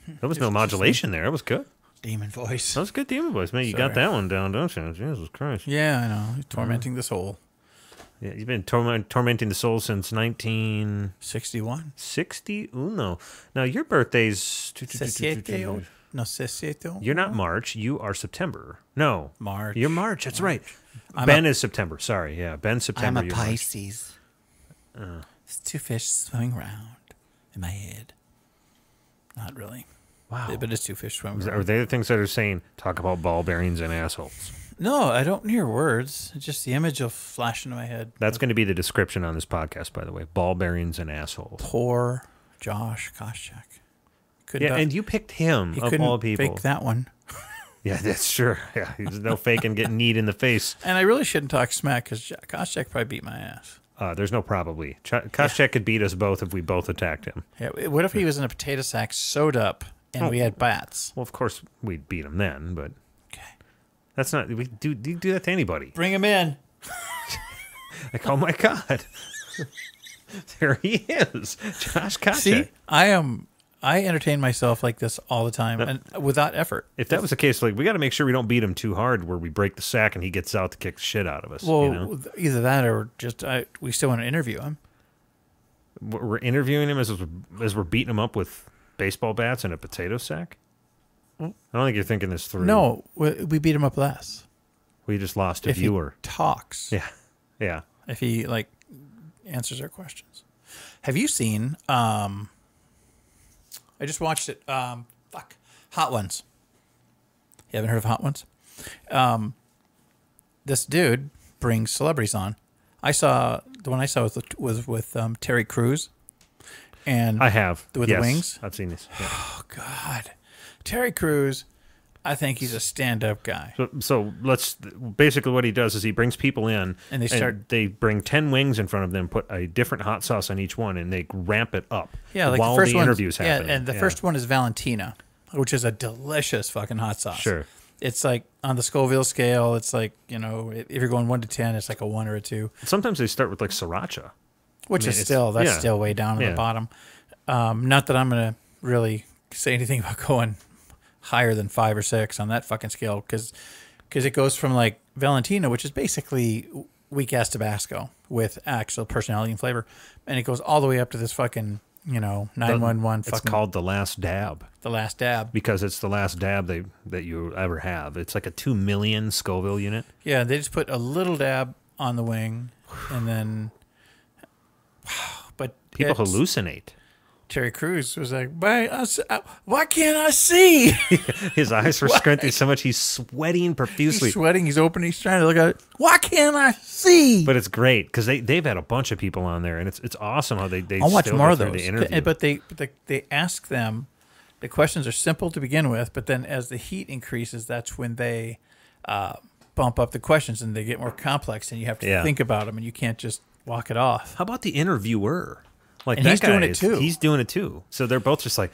There was no modulation there. It was good. Demon voice. That was good demon voice. Man, you got Sorry. that one down, don't you? Jesus Christ. Yeah, I know. He's tormenting the soul. Yeah, you've been tormenting the soul since 1961. 61. Now, your birthday's... 67. No, 67. You're not March. You are September. No. March. You're March. That's right. I'm Ben is September. Sorry. Yeah, Ben's September. I'm a you're March. Pisces. It's two fish swimming around in my head. Not really. Wow. But it's two fish swimming Are around. they the things that are saying, talk about ball bearings and assholes? No, I don't hear words. It's just the image will flash into my head. That's going to be the description on this podcast, by the way. Ball bearings and assholes. Poor Josh Koscheck. Yeah, and you picked him, he of couldn't all people. fake that one. Yeah, that's true. Yeah, there's no faking getting kneed in the face. And I really shouldn't talk smack because Koscheck probably beat my ass. There's no probably. Koscheck could beat us both if we both attacked him. Yeah, what if he was in a potato sack sewed up and we had bats? Well, of course, we'd beat him then, but Okay. that's not... We do that to anybody. Bring him in. Like, oh my God. There he is. Josh Koscheck. See, I entertain myself like this all the time and without effort. If that was the case, like, we got to make sure we don't beat him too hard where we break the sack and he gets out to kick the shit out of us. Well, you know? either that or just we still want to interview him. We're interviewing him as we're beating him up with baseball bats and a potato sack? I don't think you're thinking this through. No, we beat him up less. We just lost a If viewer. he talks. Yeah. Yeah. If he answers our questions. Have you seen I just watched it Hot Ones. You haven't heard of Hot Ones? This dude brings celebrities on. The one I saw was with Terry Crews. And I have. With the wings? I've seen this. Yeah. Oh, God. Terry Crews, I think he's a stand-up guy. So let's basically what he does is he brings people in and they bring 10 wings in front of them, put a different hot sauce on each one, and they ramp it up while the interview's happening. Yeah, and the first one is Valentina, which is a delicious fucking hot sauce. Sure. It's like on the Scoville scale, it's like, if you're going 1 to 10, it's like a 1 or a 2. Sometimes they start with like sriracha. Which is still way down at the bottom. Not that I'm going to really say anything about going higher than 5 or 6 on that fucking scale, because it goes from like Valentina, which is basically weak ass Tabasco with actual personality and flavor, and it goes all the way up to this fucking 911. It's called the last dab. The last dab, because it's the last dab that you ever have. It's like a 2 million Scoville unit. Yeah, they just put a little dab on the wing, and then. But people hallucinate. Terry Crews was like, why can't I see? His eyes were squinting so much he's sweating profusely. He's sweating. He's open. He's trying to look at it. Why can't I see? But it's great because they've had a bunch of people on there, and it's awesome how they I'll watch more of those. The interview. But they ask them. The questions are simple to begin with, but then as the heat increases, that's when they bump up the questions and they get more complex, and you have to think about them, and you can't just walk it off. How about the interviewer? Like and that he's guy doing it too. He's doing it too. So they're both just like,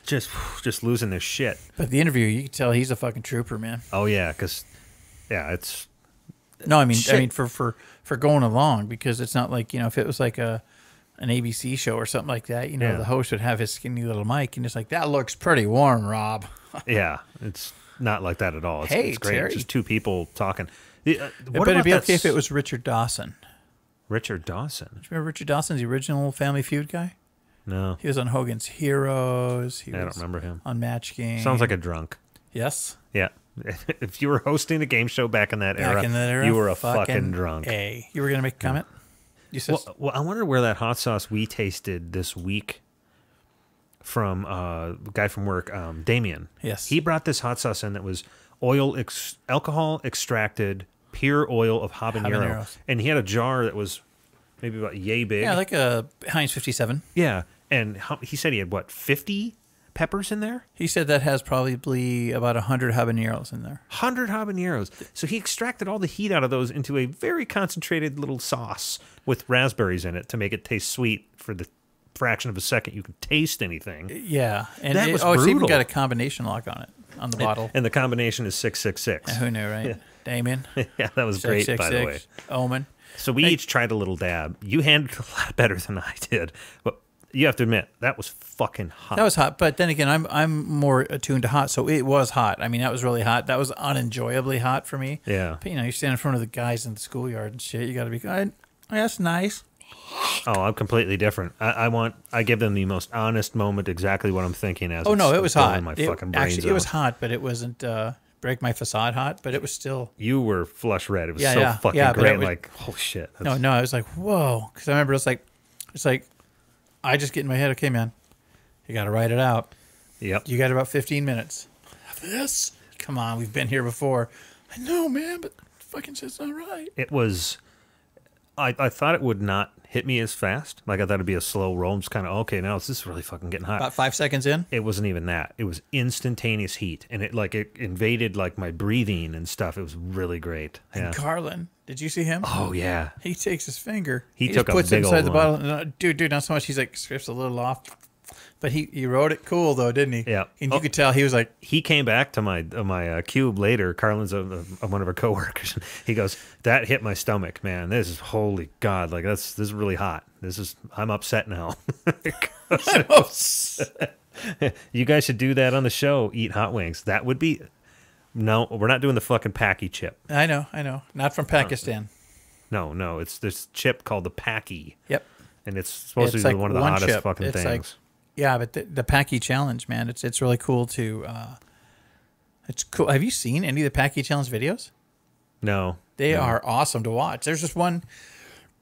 just losing their shit. But the interviewer, you can tell he's a fucking trooper, man. Oh yeah, because it's. No, I mean for going along, because it's not like if it was like an ABC show or something like that, the host would have his skinny little mic and it's like, that looks pretty warm, Rob. Yeah, it's not like that at all. It's great. Terry. It's just two people talking. But it'd be okay if it was Richard Dawson. Richard Dawson. Do you remember Richard Dawson, the original Family Feud guy? No. He was on Hogan's Heroes. I don't remember him. On Match Game. Sounds like a drunk. Yes. Yeah. If you were hosting a game show back in that era, you were a fucking drunk. You were going to make a comment? You said, well, I wonder where that hot sauce we tasted this week from a guy from work, Damien. Yes. He brought this hot sauce in that was alcohol extracted pure oil of habanero. And he had a jar that was maybe about yay big. Yeah, like a Heinz 57. Yeah, and he said he had, 50 peppers in there? He said that has probably about 100 habaneros in there. 100 habaneros. So he extracted all the heat out of those into a very concentrated little sauce with raspberries in it to make it taste sweet for the fraction of a second you could taste anything. Yeah. And that was brutal. It's even got a combination lock on it, on the bottle. And the combination is 666. Who knew, right? Yeah. Damien. Yeah, that was great, by the way. Omen. So we each tried a little dab. You handled it a lot better than I did. But you have to admit, that was fucking hot. That was hot. But then again, I'm more attuned to hot, so it was hot. I mean, that was really hot. That was unenjoyably hot for me. Yeah. But, you stand in front of the guys in the schoolyard and shit. You got to be, that's nice. Oh, I'm completely different. I give them the most honest moment, exactly what I'm thinking as. Oh no, it was hot. My fucking brains actually, it was hot, but it wasn't break my facade hot. But it was still. You were flush red. It was fucking great. Like, holy shit. No, I was like, whoa, because I remember it's like, I just get in my head. Okay, man, you got to write it out. Yep. You got about 15 minutes. This? Come on, we've been here before. I know, man, but fucking shit's not right. It was. I thought it would not hit me as fast. Like, I thought it'd be a slow roll. I'm just kind of, okay, now this is really fucking getting hot. About 5 seconds in? It wasn't even that. It was instantaneous heat. And it invaded, my breathing and stuff. It was really great. Yeah. And Carlin, did you see him? Oh, yeah. He takes his finger. He took puts a big it inside old the bottle. And, dude, not so much. He's like, scrapes a little off. But he wrote it cool, though, didn't he? Yeah. And you could tell he was like... He came back to my cube later. Carlin's one of our coworkers. He goes, that hit my stomach, man. This is, holy God. Like, this is really hot. I'm upset now. I'm upset. You guys should do that on the show. Eat hot wings. That would be... No, we're not doing the fucking Paki chip. I know. Not from Pakistan. No. It's this chip called the Paki. Yep. And it's supposed to be one of the hottest fucking things. Yeah, but the Paki Challenge, man, it's really cool to. It's cool. Have you seen any of the Paki Challenge videos? No. They are awesome to watch. There's just one.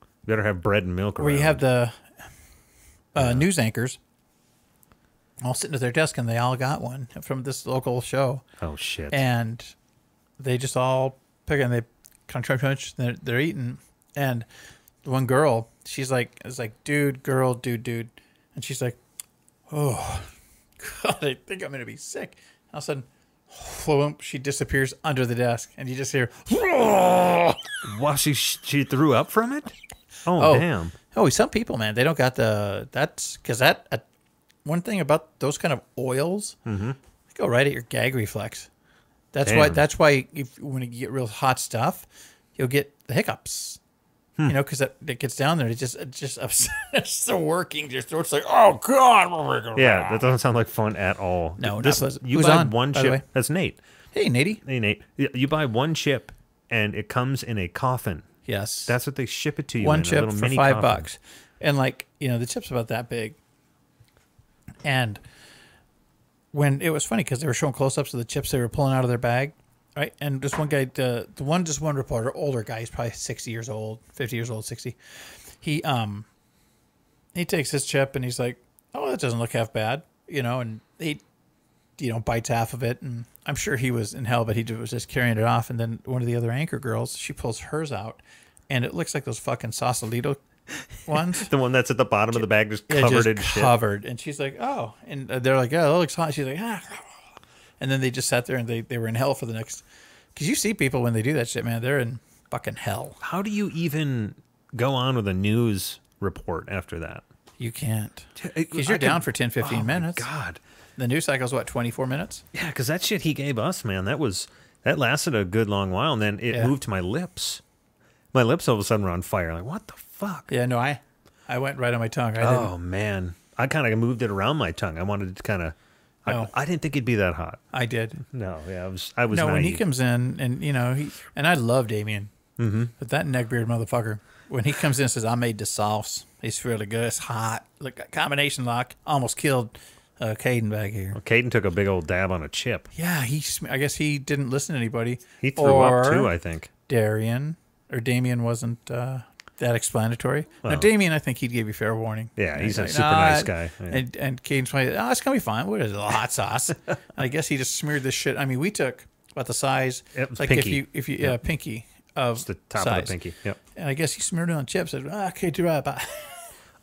You better have bread and milk where you have the news anchors all sitting at their desk, and they all got one from this local show. Oh, shit. And they just all pick it, and they crunch, they're eating. And the one girl, she's like, it's like, dude, girl, dude. And she's like, oh, God, I think I'm going to be sick. All of a sudden, whoop, she disappears under the desk, and you just hear, Wow, she threw up from it? Oh, damn. Oh, some people, man, they don't got that's because one thing about those kind of oils, they go right at your gag reflex. That's why when you get real hot stuff, you'll get the hiccups. You know, because it gets down there, it just it's so working. Your throat's like, oh God. Yeah, that doesn't sound like fun at all. No, you buy one chip. That's Nate. Hey, Nate. Hey, Nate. You buy one chip, and it comes in a coffin. Yes, that's what they ship it to you. One in, chip a little for mini $5, coffin. and the chip's about that big. And when it was funny because they were showing close-ups of the chips they were pulling out of their bag. Right, and this one guy, one reporter, older guy, he's probably 60 years old, 50 years old, 60. He takes his chip and he's like, "Oh, that doesn't look half bad," and he, bites half of it, and I'm sure he was in hell, but he was just carrying it off. And then one of the other anchor girls, she pulls hers out, and it looks like those fucking Sausalito ones. The one that's at the bottom of the bag, just covered in shit. And she's like, "Oh," and they're like, "Yeah, that looks hot." She's like, "Ah." And then they just sat there and they were in hell for the next... Because you see people when they do that shit, man, they're in fucking hell. How do you even go on with a news report after that? You can't. Because you're down for 10, 15 minutes. My God. The news cycle's, 24 minutes? Yeah, because that shit he gave us, man, that lasted a good long while, and then it moved to my lips. My lips all of a sudden were on fire. Like, what the fuck? Yeah, no, I went right on my tongue. Man. I kind of moved it around my tongue. I wanted to kind of... No. I didn't think it'd be that hot. I did. No, yeah, I was. No, naive. when he comes in, and and I love Damien, but that neckbeard motherfucker, when he comes in and says, "I made the sauce," he's really good. It's hot. Look, a combination lock almost killed Caden back here. Well, Caden took a big old dab on a chip. Yeah, I guess he didn't listen to anybody. He threw up too, I think. Damien wasn't that explanatory. Well, now, Damien, I think he'd give you fair warning. Yeah, he's a super nice guy. Yeah. And Caden's like, "Oh, it's gonna be fine. What is it? A hot sauce?" And I guess he just smeared this shit. I mean, we took about the size, like pinky. if you pinky of it's the top size. of the pinky. Yep. And I guess he smeared it on chips. Said, "Okay, do right."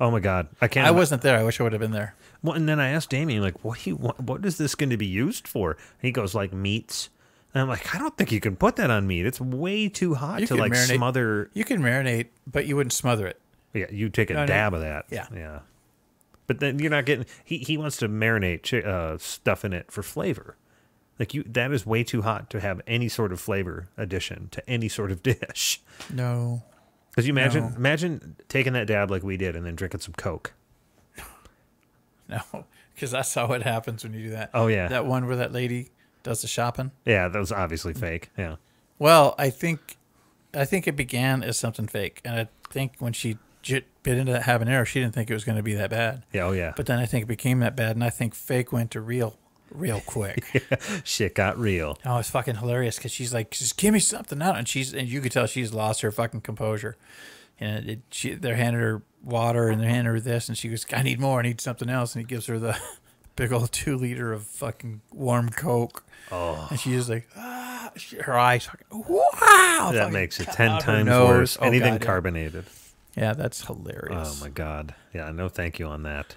Oh my God, I can't. I wasn't there. I wish I would have been there. Well, and then I asked Damien, like, what is this going to be used for? And he goes, like, meats. And I'm like, I don't think you can put that on meat. It's way too hot to like smother. You can marinate, but you wouldn't smother it. Yeah, you take a dab of that. Yeah. But then you're not getting. He wants to marinate stuff in it for flavor. Like that is way too hot to have any sort of flavor addition to any sort of dish. No. Because you imagine taking that dab like we did and then drinking some Coke. No, because that's how it happens when you do that. Oh yeah, that one where that lady does the shopping. Yeah, that was obviously fake. Yeah. Well, I think it began as something fake, and I think when she bit into that habanero, she didn't think it was going to be that bad. Yeah. Oh yeah. But then I think it became that bad, and I think fake went to real quick. Yeah, shit got real. Oh, it's fucking hilarious because she's like, just give me something out, and you could tell she's lost her fucking composure. And they're handing her water and they're handing her this, and she goes, "I need more. I need something else." And he gives her the big old 2 liter of fucking warm Coke. Oh. And she's like, her eyes fucking, wow. That makes it 10 times worse. Anything carbonated. Yeah, that's hilarious. Oh my God. Yeah, no thank you on that.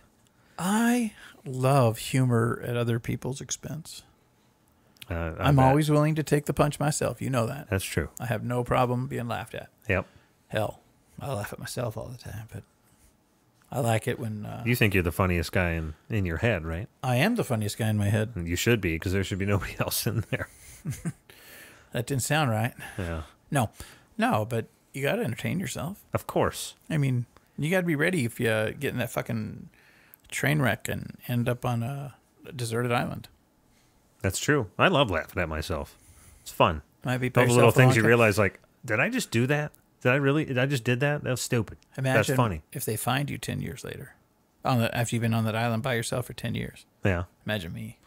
I love humor at other people's expense. I'm bet. always willing to take the punch myself. You know that. That's true. I have no problem being laughed at. Yep. Hell, I laugh at myself all the time, but I like it when... you think you're the funniest guy in your head, right? I am the funniest guy in my head. You should be, because there should be nobody else in there. That didn't sound right. Yeah. No, but you got to entertain yourself. Of course. I mean, you got to be ready if you get in that fucking train wreck and end up on a deserted island. That's true. I love laughing at myself. It's fun. Might be all the little things you realize, like, did I just do that? Did I just did that? That was stupid. Imagine that's funny. If they find you 10 years later, after you've been on that island by yourself for 10 years. Yeah. Imagine me.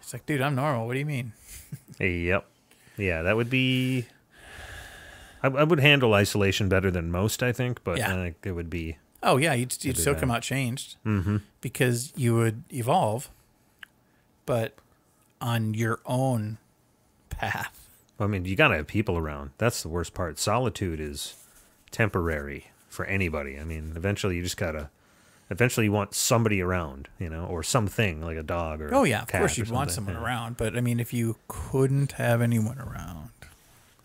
It's like, dude, I'm normal. What do you mean? Yep. Yeah, that would be... I would handle isolation better than most, I think, but yeah. I think it would be... Oh, yeah, you'd still come out changed because you would evolve, but on your own path. I mean, you got to have people around. That's the worst part. Solitude is temporary for anybody. I mean, eventually you just got to, eventually you want somebody around, or something like a dog or Oh, yeah, of cat course or you'd want something. someone around. But, I mean, if you couldn't have anyone around.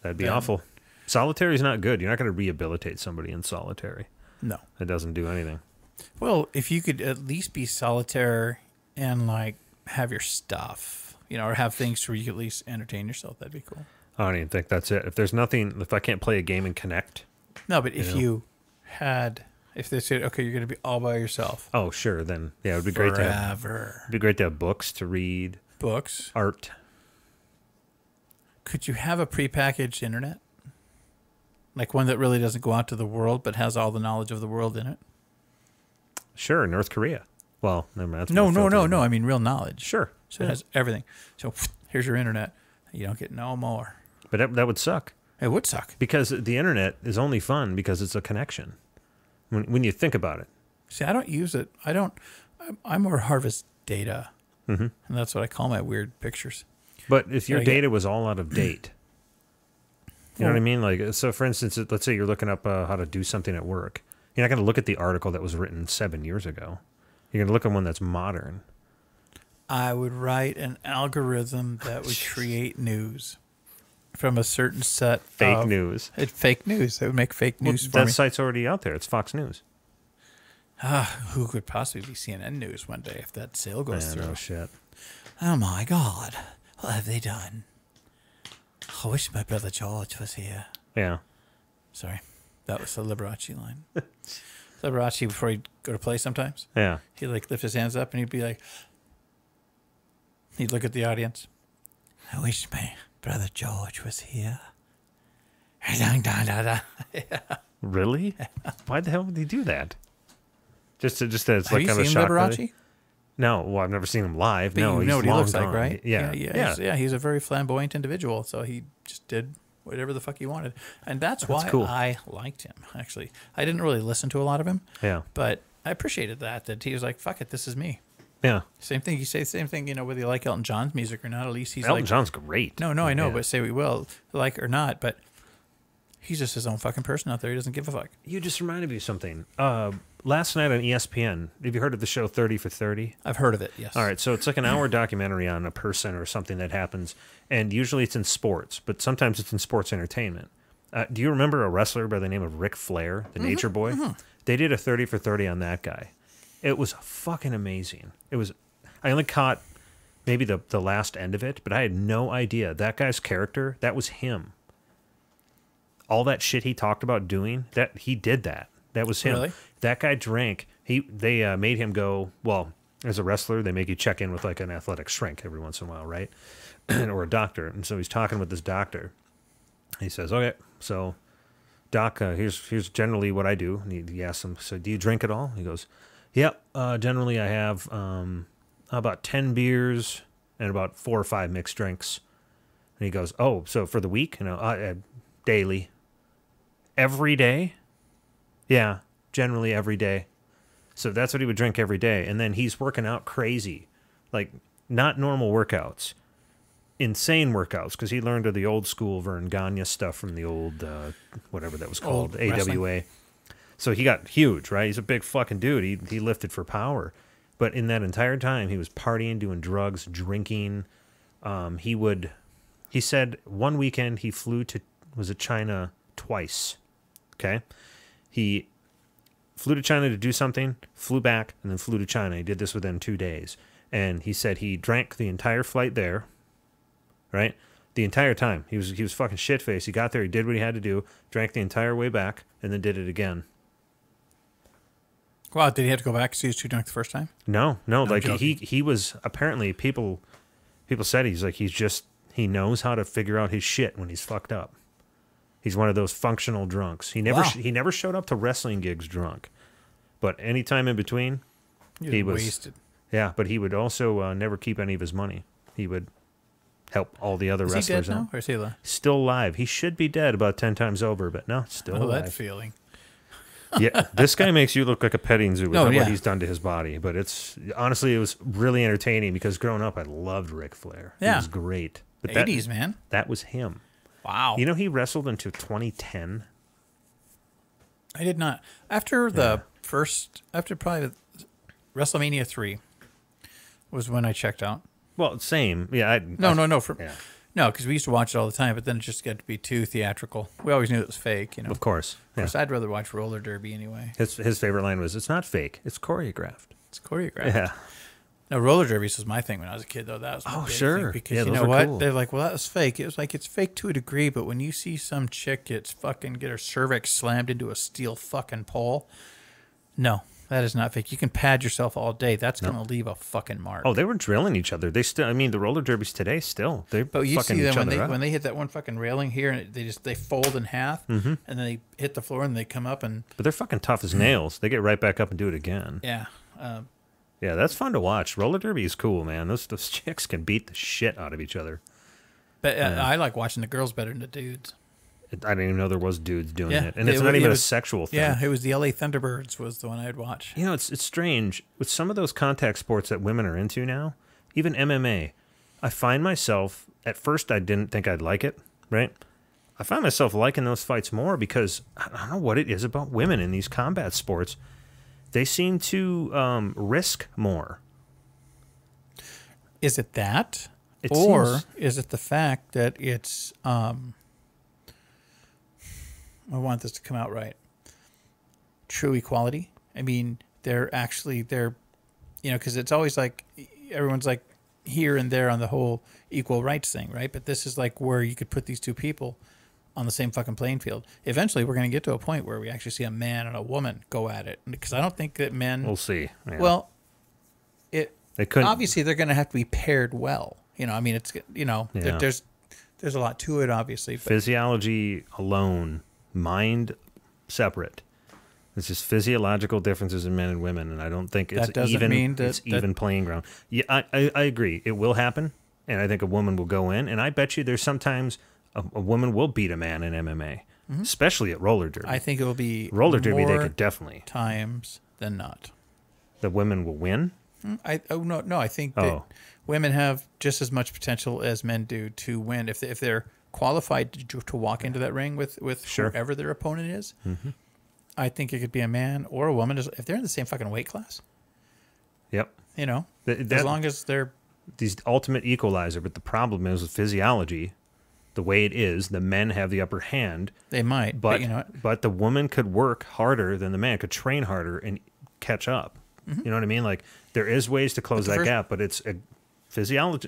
That'd be awful. Solitary is not good. You're not going to rehabilitate somebody in solitary. No. It doesn't do anything. Well, if you could at least be solitaire and, like, have your stuff, or have things where you could at least entertain yourself, that'd be cool. I don't even think that's it. If there's nothing, if I can't play a game and connect. No, but if you had, if they said, okay, you're going to be all by yourself. Oh, sure. Then, yeah, it would be great to have. Forever. It'd be great to have books to read. Books. Art. Could you have a prepackaged internet? Like one that really doesn't go out to the world, but has all the knowledge of the world in it? Sure, North Korea. Well, never mind. No. I mean, real knowledge. Sure. So it has everything. So here's your internet. You don't get no more. But that would suck. It would suck. Because the internet is only fun because it's a connection. When you think about it. See, I don't use it. I more harvest data. And that's what I call my weird pictures. But if your data was all out of date, you know what I mean? Like, so for instance, let's say you're looking up how to do something at work. You're not going to look at the article that was written 7 years ago. You're going to look at one that's modern. I would write an algorithm that would create news from a certain set Fake news. Fake news. That would make fake news for that me. site's already out there. It's Fox News. Who could possibly be CNN News one day if that sale goes through? No shit. Oh my God. What have they done? I wish my brother George was here. Yeah. Sorry. That was the Liberace line. Liberace, before he'd go to play sometimes, Yeah. he'd like lift his hands up and he'd be like, he'd look at the audience. I wish my brother George was here. Really? Why the hell would he do that? Just it's Have like you kind of a seen shock. Liberace? No, well, I've never seen him live. But No, you know what he long looks like, gone. right? Yeah. He's a very flamboyant individual, so he just did whatever the fuck he wanted. And that's why cool. I liked him, actually. I didn't really listen to a lot of him, Yeah. but I appreciated that he was like, fuck it, this is me. Yeah. Same thing, whether you like Elton John's music or not, at least he's Elton like... John's great. No, I know, Yeah. but say we will, like or not, but he's just his own fucking person out there. He doesn't give a fuck. You just reminded me of something. Last night on ESPN, have you heard of the show 30 for 30? I've heard of it, yes. All right, so it's like an hour documentary on a person or something that happens, and usually it's in sports, but sometimes it's in sports entertainment. Do you remember a wrestler by the name of Ric Flair, the Nature Boy? They did a 30 for 30 on that guy. It was fucking amazing. I only caught maybe the last end of it, but I had no idea. That guy's character, that was him. All that shit he talked about doing, that he did that. That was him. Really? That guy drank. They made him go, well, as a wrestler, they make you check in with like an athletic shrink every once in a while, right? Or a doctor. And so he's talking with this doctor. He says, okay, so doc, here's generally what I do. And he asks him, so do you drink at all? He goes, yep, generally I have about 10 beers and about 4 or 5 mixed drinks. And he goes, oh, so for the week? Daily. Every day? Yeah, generally every day. So that's what he would drink every day. And then he's working out crazy. Like, not normal workouts. Insane workouts, because he learned of the old school Vern Gagne stuff from the old, whatever that was called, AWA. Wrestling. So he got huge, right? He's a big fucking dude. He lifted for power. But in that entire time, he was partying, doing drugs, drinking. He said one weekend he flew to, was it China twice? Okay. He flew to China to do something, flew back, and then flew to China. He did this within 2 days. And he said he drank the entire flight there, right? The entire time. He was fucking shit-faced. He got there, he did what he had to do, drank the entire way back, and then did it again. Wow, did he have to go back because he was too drunk the first time? No, like joking. he was, apparently people said he knows how to figure out his shit when he's fucked up. He's one of those functional drunks. He never showed up to wrestling gigs drunk, but any time in between, he was wasted. Yeah, but he would also never keep any of his money. He would help all the other wrestlers Is he dead out. now, or is he alive? Still alive. He should be dead about 10 times over, but no, still Oh, alive. that feeling. Yeah, this guy makes you look like a petting zoo with Oh, yeah. what he's done to his body. But honestly, it was really entertaining because growing up, I loved Ric Flair. He Yeah. was great. But 80s, man. That was him. Wow. You know, he wrestled until 2010. I did not. After probably WrestleMania 3 was when I checked out. Well, same. Yeah. No. Yeah. No, because we used to watch it all the time, but then it just got to be too theatrical. We always knew it was fake, you know. Of course. Of course, I'd rather watch roller derby anyway. His favorite line was, "It's not fake. It's choreographed." It's choreographed. Yeah. No, roller derbies was my thing when I was a kid, though. That was my big sure. thing because Yeah, you those know are what? cool. They're like, well, that was fake. It was like it's fake to a degree, but when you see some chick get her cervix slammed into a steel fucking pole, no, that is not fake. You can pad yourself all day. That's going to leave a fucking mark. Oh, they were drilling each other. They still. I mean, the roller derbies today they're But you fucking see each them other up. when they hit that one fucking railing here, and they fold in half, and then they hit the floor, and they come up and But they're fucking tough as nails. They get right back up and do it again. yeah. Yeah, that's fun to watch. Roller derby is cool, man. Those chicks can beat the shit out of each other. But I like watching the girls better than the dudes. I didn't even know there was dudes doing Yeah, it, and it's not even a sexual thing. Yeah, it was the LA Thunderbirds was the one I'd watch. You know, it's strange with some of those contact sports that women are into now. Even MMA, I find myself at first I didn't think I'd like it. Right, I find myself liking those fights more because I don't know what it is about women in these combat sports. They seem to risk more. Is it that? It or seems- is it the fact that it's I want this to come out right. True equality. I mean, they're because it's always like everyone's like here and there on the whole equal rights thing, right? But this is like where you could put these two people on the same fucking playing field. Eventually, we're going to get to a point where we actually see a man and a woman go at it. Because I don't think that men... We'll see. Yeah. Well, they couldn't. obviously, they're going to have to be paired well. You know, I mean, it's, Yeah. there's a lot to it, obviously. But Physiology alone, mind separate. It's just physiological differences in men and women, and I don't think it's That doesn't even. mean that- it's even playing ground. Yeah, I agree. It will happen, and I think a woman will go in, and I bet you there's sometimes a woman will beat a man in MMA, especially at roller derby. I think it will be roller derby, they more could definitely. times than not. The women will win. I think that women have just as much potential as men do to win if they're qualified to walk into that ring with Sure. whoever their opponent is. I think it could be a man or a woman if they're in the same fucking weight class. Yep. You know, That- as long as they're These ultimate equalizer, but the problem is with physiology, the way it is, the men have the upper hand. they might, But you know what? but the woman could work harder than the man, could train harder and catch up. You know what I mean? Like there is ways to close that gap, but it's a physiology.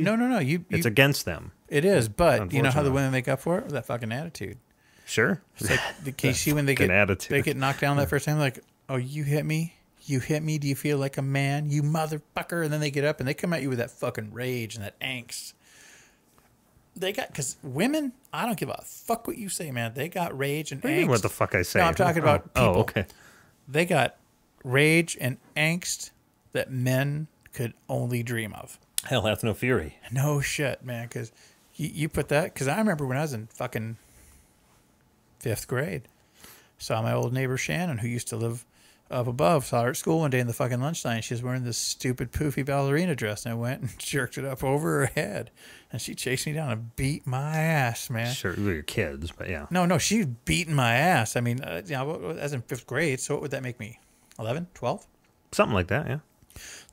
No. It's against them. It is, but you know how the Unfortunately. women make up for it? With that fucking attitude. Sure. It's like the case when they Fucking get attitude. they get knocked down that first time, like, oh, you hit me. Do you feel like a man, you motherfucker? And then they get up and they come at you with that fucking rage and that angst. Because women, I don't give a fuck what you say, man. They got rage and What do you angst. mean what the fuck I say? No, I'm talking about people. Oh, okay. They got rage and angst that men could only dream of. Hell hath no fury. No shit, man. Because you put that. Because I remember when I was in fucking 5th grade, saw my old neighbor Shannon, who used to live up above. Saw her at school one day in the fucking lunchtime. She was wearing this stupid poofy ballerina dress, and I went and jerked it up over her head, and she chased me down and beat my ass, man. Sure, we were your kids, but yeah. No, she was beating my ass. I mean, I was in 5th grade, so what would that make me? 11, 12? Something like that, yeah.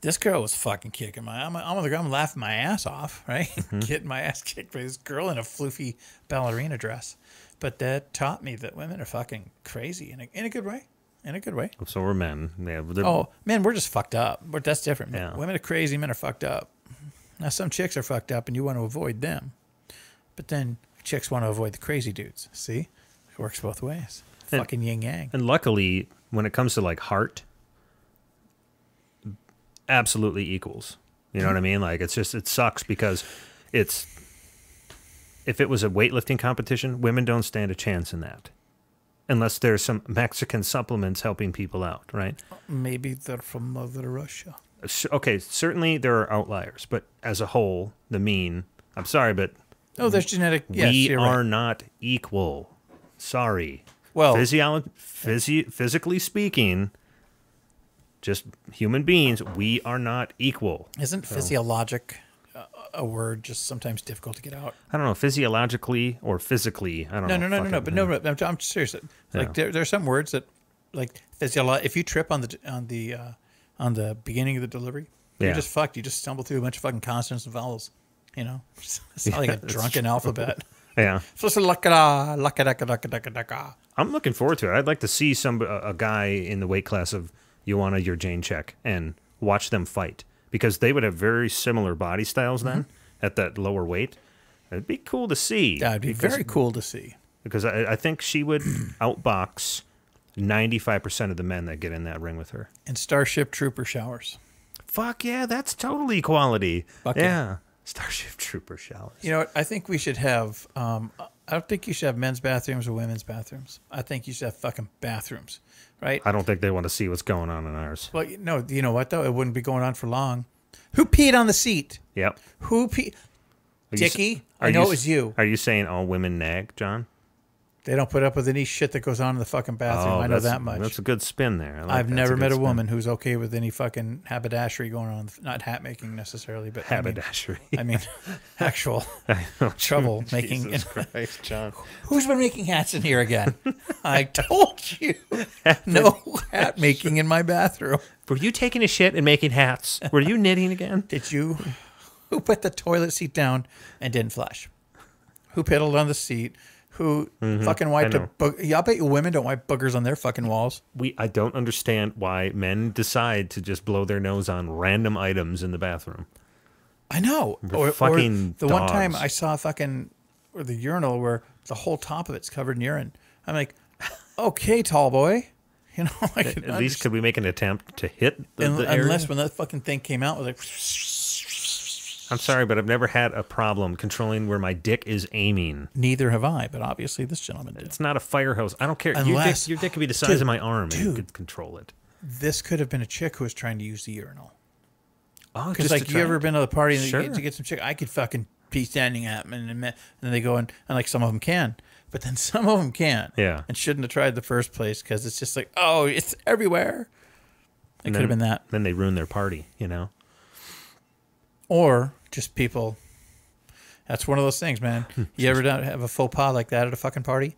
This girl was fucking kicking I'm on the ground laughing my ass off, right? Getting my ass kicked by this girl in a floofy ballerina dress. But that taught me that women are fucking crazy in a good way. In a good way. So we're men. Yeah, Oh, man, we're just fucked up. But that's different. Yeah. Women are crazy, men are fucked up. Now, some chicks are fucked up and you want to avoid them. But then chicks want to avoid the crazy dudes. See? It works both ways. Fucking yin yang. And luckily, when it comes to like heart, absolutely equals. You know what I mean? Like it sucks because if it was a weightlifting competition, women don't stand a chance in that. Unless there's some Mexican supplements helping people out, right? Maybe they're from Mother Russia. Okay, certainly there are outliers, but as a whole, the mean, I'm sorry, but Oh, there's genetic. Yes, we you're are right. not equal. Sorry. Well, physically speaking, just human beings, we are not equal. Isn't physiologic a word just sometimes difficult to get out? I don't know, physiologically or physically. I don't know. No. But I'm serious. Like there are some words that, like if you trip on the beginning of the delivery, you're just fucked. You just stumble through a bunch of fucking consonants and vowels. You know, it's not like a drunken alphabet. Yeah. I'm looking forward to it. I'd like to see a guy in the weight class of Joanna Jędrzejczyk and watch them fight, because they would have very similar body styles then at that lower weight. It'd be cool to see. That'd be very cool to see. Because I think she would outbox 95% of the men that get in that ring with her. And Starship Trooper showers. Fuck yeah, that's totally equality. Fuck yeah. Starship Trooper showers. You know what? I think we should have. I don't think you should have men's bathrooms or women's bathrooms. I think you should have fucking bathrooms, right? I don't think they want to see what's going on in ours. Well, no. You know what though? It wouldn't be going on for long. Who peed on the seat? Yep. Who peed? Dickie. I know it was you. Are you saying all women nag, John? They don't put up with any shit that goes on in the fucking bathroom. I know that much. That's a good spin there. I've never met a woman who's okay with any fucking haberdashery going on. Not hat making necessarily, but haberdashery. I mean actual trouble making. Jesus Christ, John. Who's been making hats in here again? I told you. No hat making in my bathroom. Were you taking a shit and making hats? Were you knitting again? Did you? Who put the toilet seat down and didn't flush? Who piddled on the seat? Who fucking wiped a book? Yeah, I bet you women don't wipe boogers on their fucking walls. I don't understand why men decide to just blow their nose on random items in the bathroom. I know. Or fucking the dogs. one time I saw the urinal where the whole top of it's covered in urine. I'm like, okay, tall boy. You know, at least could we make an attempt to hit the area? Unless when that fucking thing came out, it was like... I'm sorry, but I've never had a problem controlling where my dick is aiming. Neither have I, but obviously this gentleman did. It's not a fire hose. I don't care. Unless, your dick could be the size of my arm, and you could control it. This could have been a chick who was trying to use the urinal. Oh, because like you ever been to the party and sure. to get some chick? I could fucking be standing at them, and then they go and like some of them can, but then some of them can't. Yeah, and shouldn't have tried the first place because it's just like, oh, it's everywhere. It could have been that. Then they ruin their party, you know. Or just people. That's one of those things, man. You ever have a faux pas like that at a fucking party?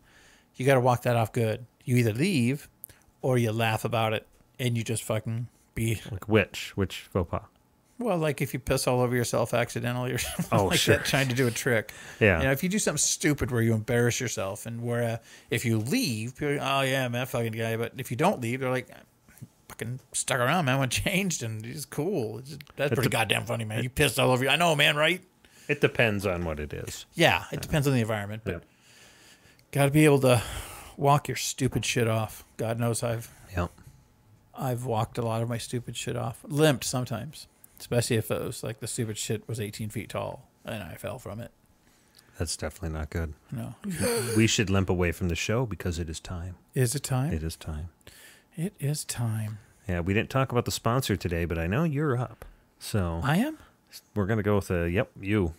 You got to walk that off good. You either leave or you laugh about it and you just fucking be... Like which faux pas? Well, like if you piss all over yourself accidentally or something like that, trying to do a trick. Yeah. You know, if you do something stupid where you embarrass yourself and where if you leave, people are like, oh yeah, man, that fucking guy. But if you don't leave, they're like... fucking stuck around, man. When changed and he's cool. That's pretty goddamn funny, man. You pissed all over you. I know, man, right? It depends on what it is. Yeah, it depends on the environment, but got to be able to walk your stupid shit off. God knows I've walked a lot of my stupid shit off. Limped sometimes, especially if it was like the stupid shit was 18 feet tall and I fell from it. That's definitely not good. No. We should limp away from the show because it is time. Is it time? It is time. It is time. Yeah, we didn't talk about the sponsor today, but I know you're up. So I am? We're going to go with you.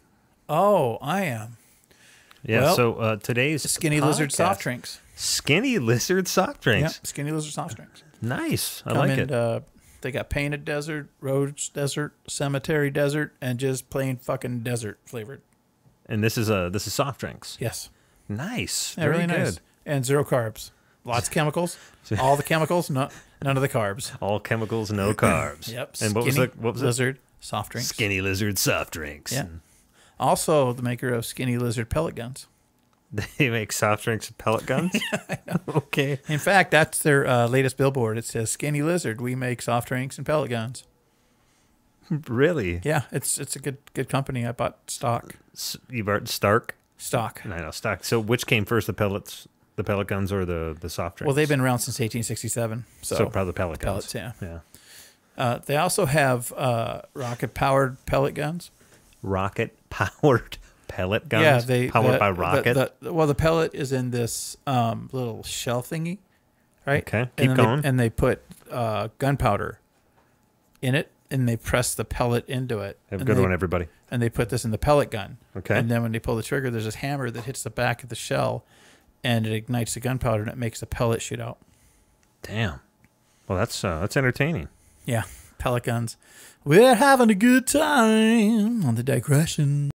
Oh, I am. Yeah, well, so today's Skinny Lizard soft drinks. Skinny Lizard soft drinks. Yeah, Skinny Lizard soft drinks. Nice. I like it. They got Painted Desert, Rose Desert, Cemetery Desert, and just plain fucking desert flavored. And this is soft drinks. Yes. Nice. Yeah, Very really good. Nice. And zero carbs. Lots of chemicals. All the chemicals, none of the carbs. All chemicals, no carbs. Yep. And what was it? Lizard soft drinks. Skinny Lizard soft drinks. Yeah. Also, the maker of Skinny Lizard pellet guns. They make soft drinks and pellet guns? Yeah, I know. Okay. In fact, that's their latest billboard. It says, Skinny Lizard, we make soft drinks and pellet guns. Really? Yeah, it's a good company. I bought stock. You bought Stock? I know, stock. So which came first, the pellet guns or the soft drinks? Well, they've been around since 1867. So probably the pellet guns. Pellets, yeah. Yeah. They also have rocket-powered pellet guns. Rocket-powered pellet guns? Yeah, they powered by rocket? The pellet is in this little shell thingy, right? Okay, keep going. And they put gunpowder in it, and they press the pellet into it. Have a good one, everybody. And they put this in the pellet gun. Okay. And then when they pull the trigger, there's this hammer that hits the back of the shell, and it ignites the gunpowder and it makes a pellet shoot out. Damn. Well, that's entertaining. Yeah, pellet guns. We're having a good time on the digression.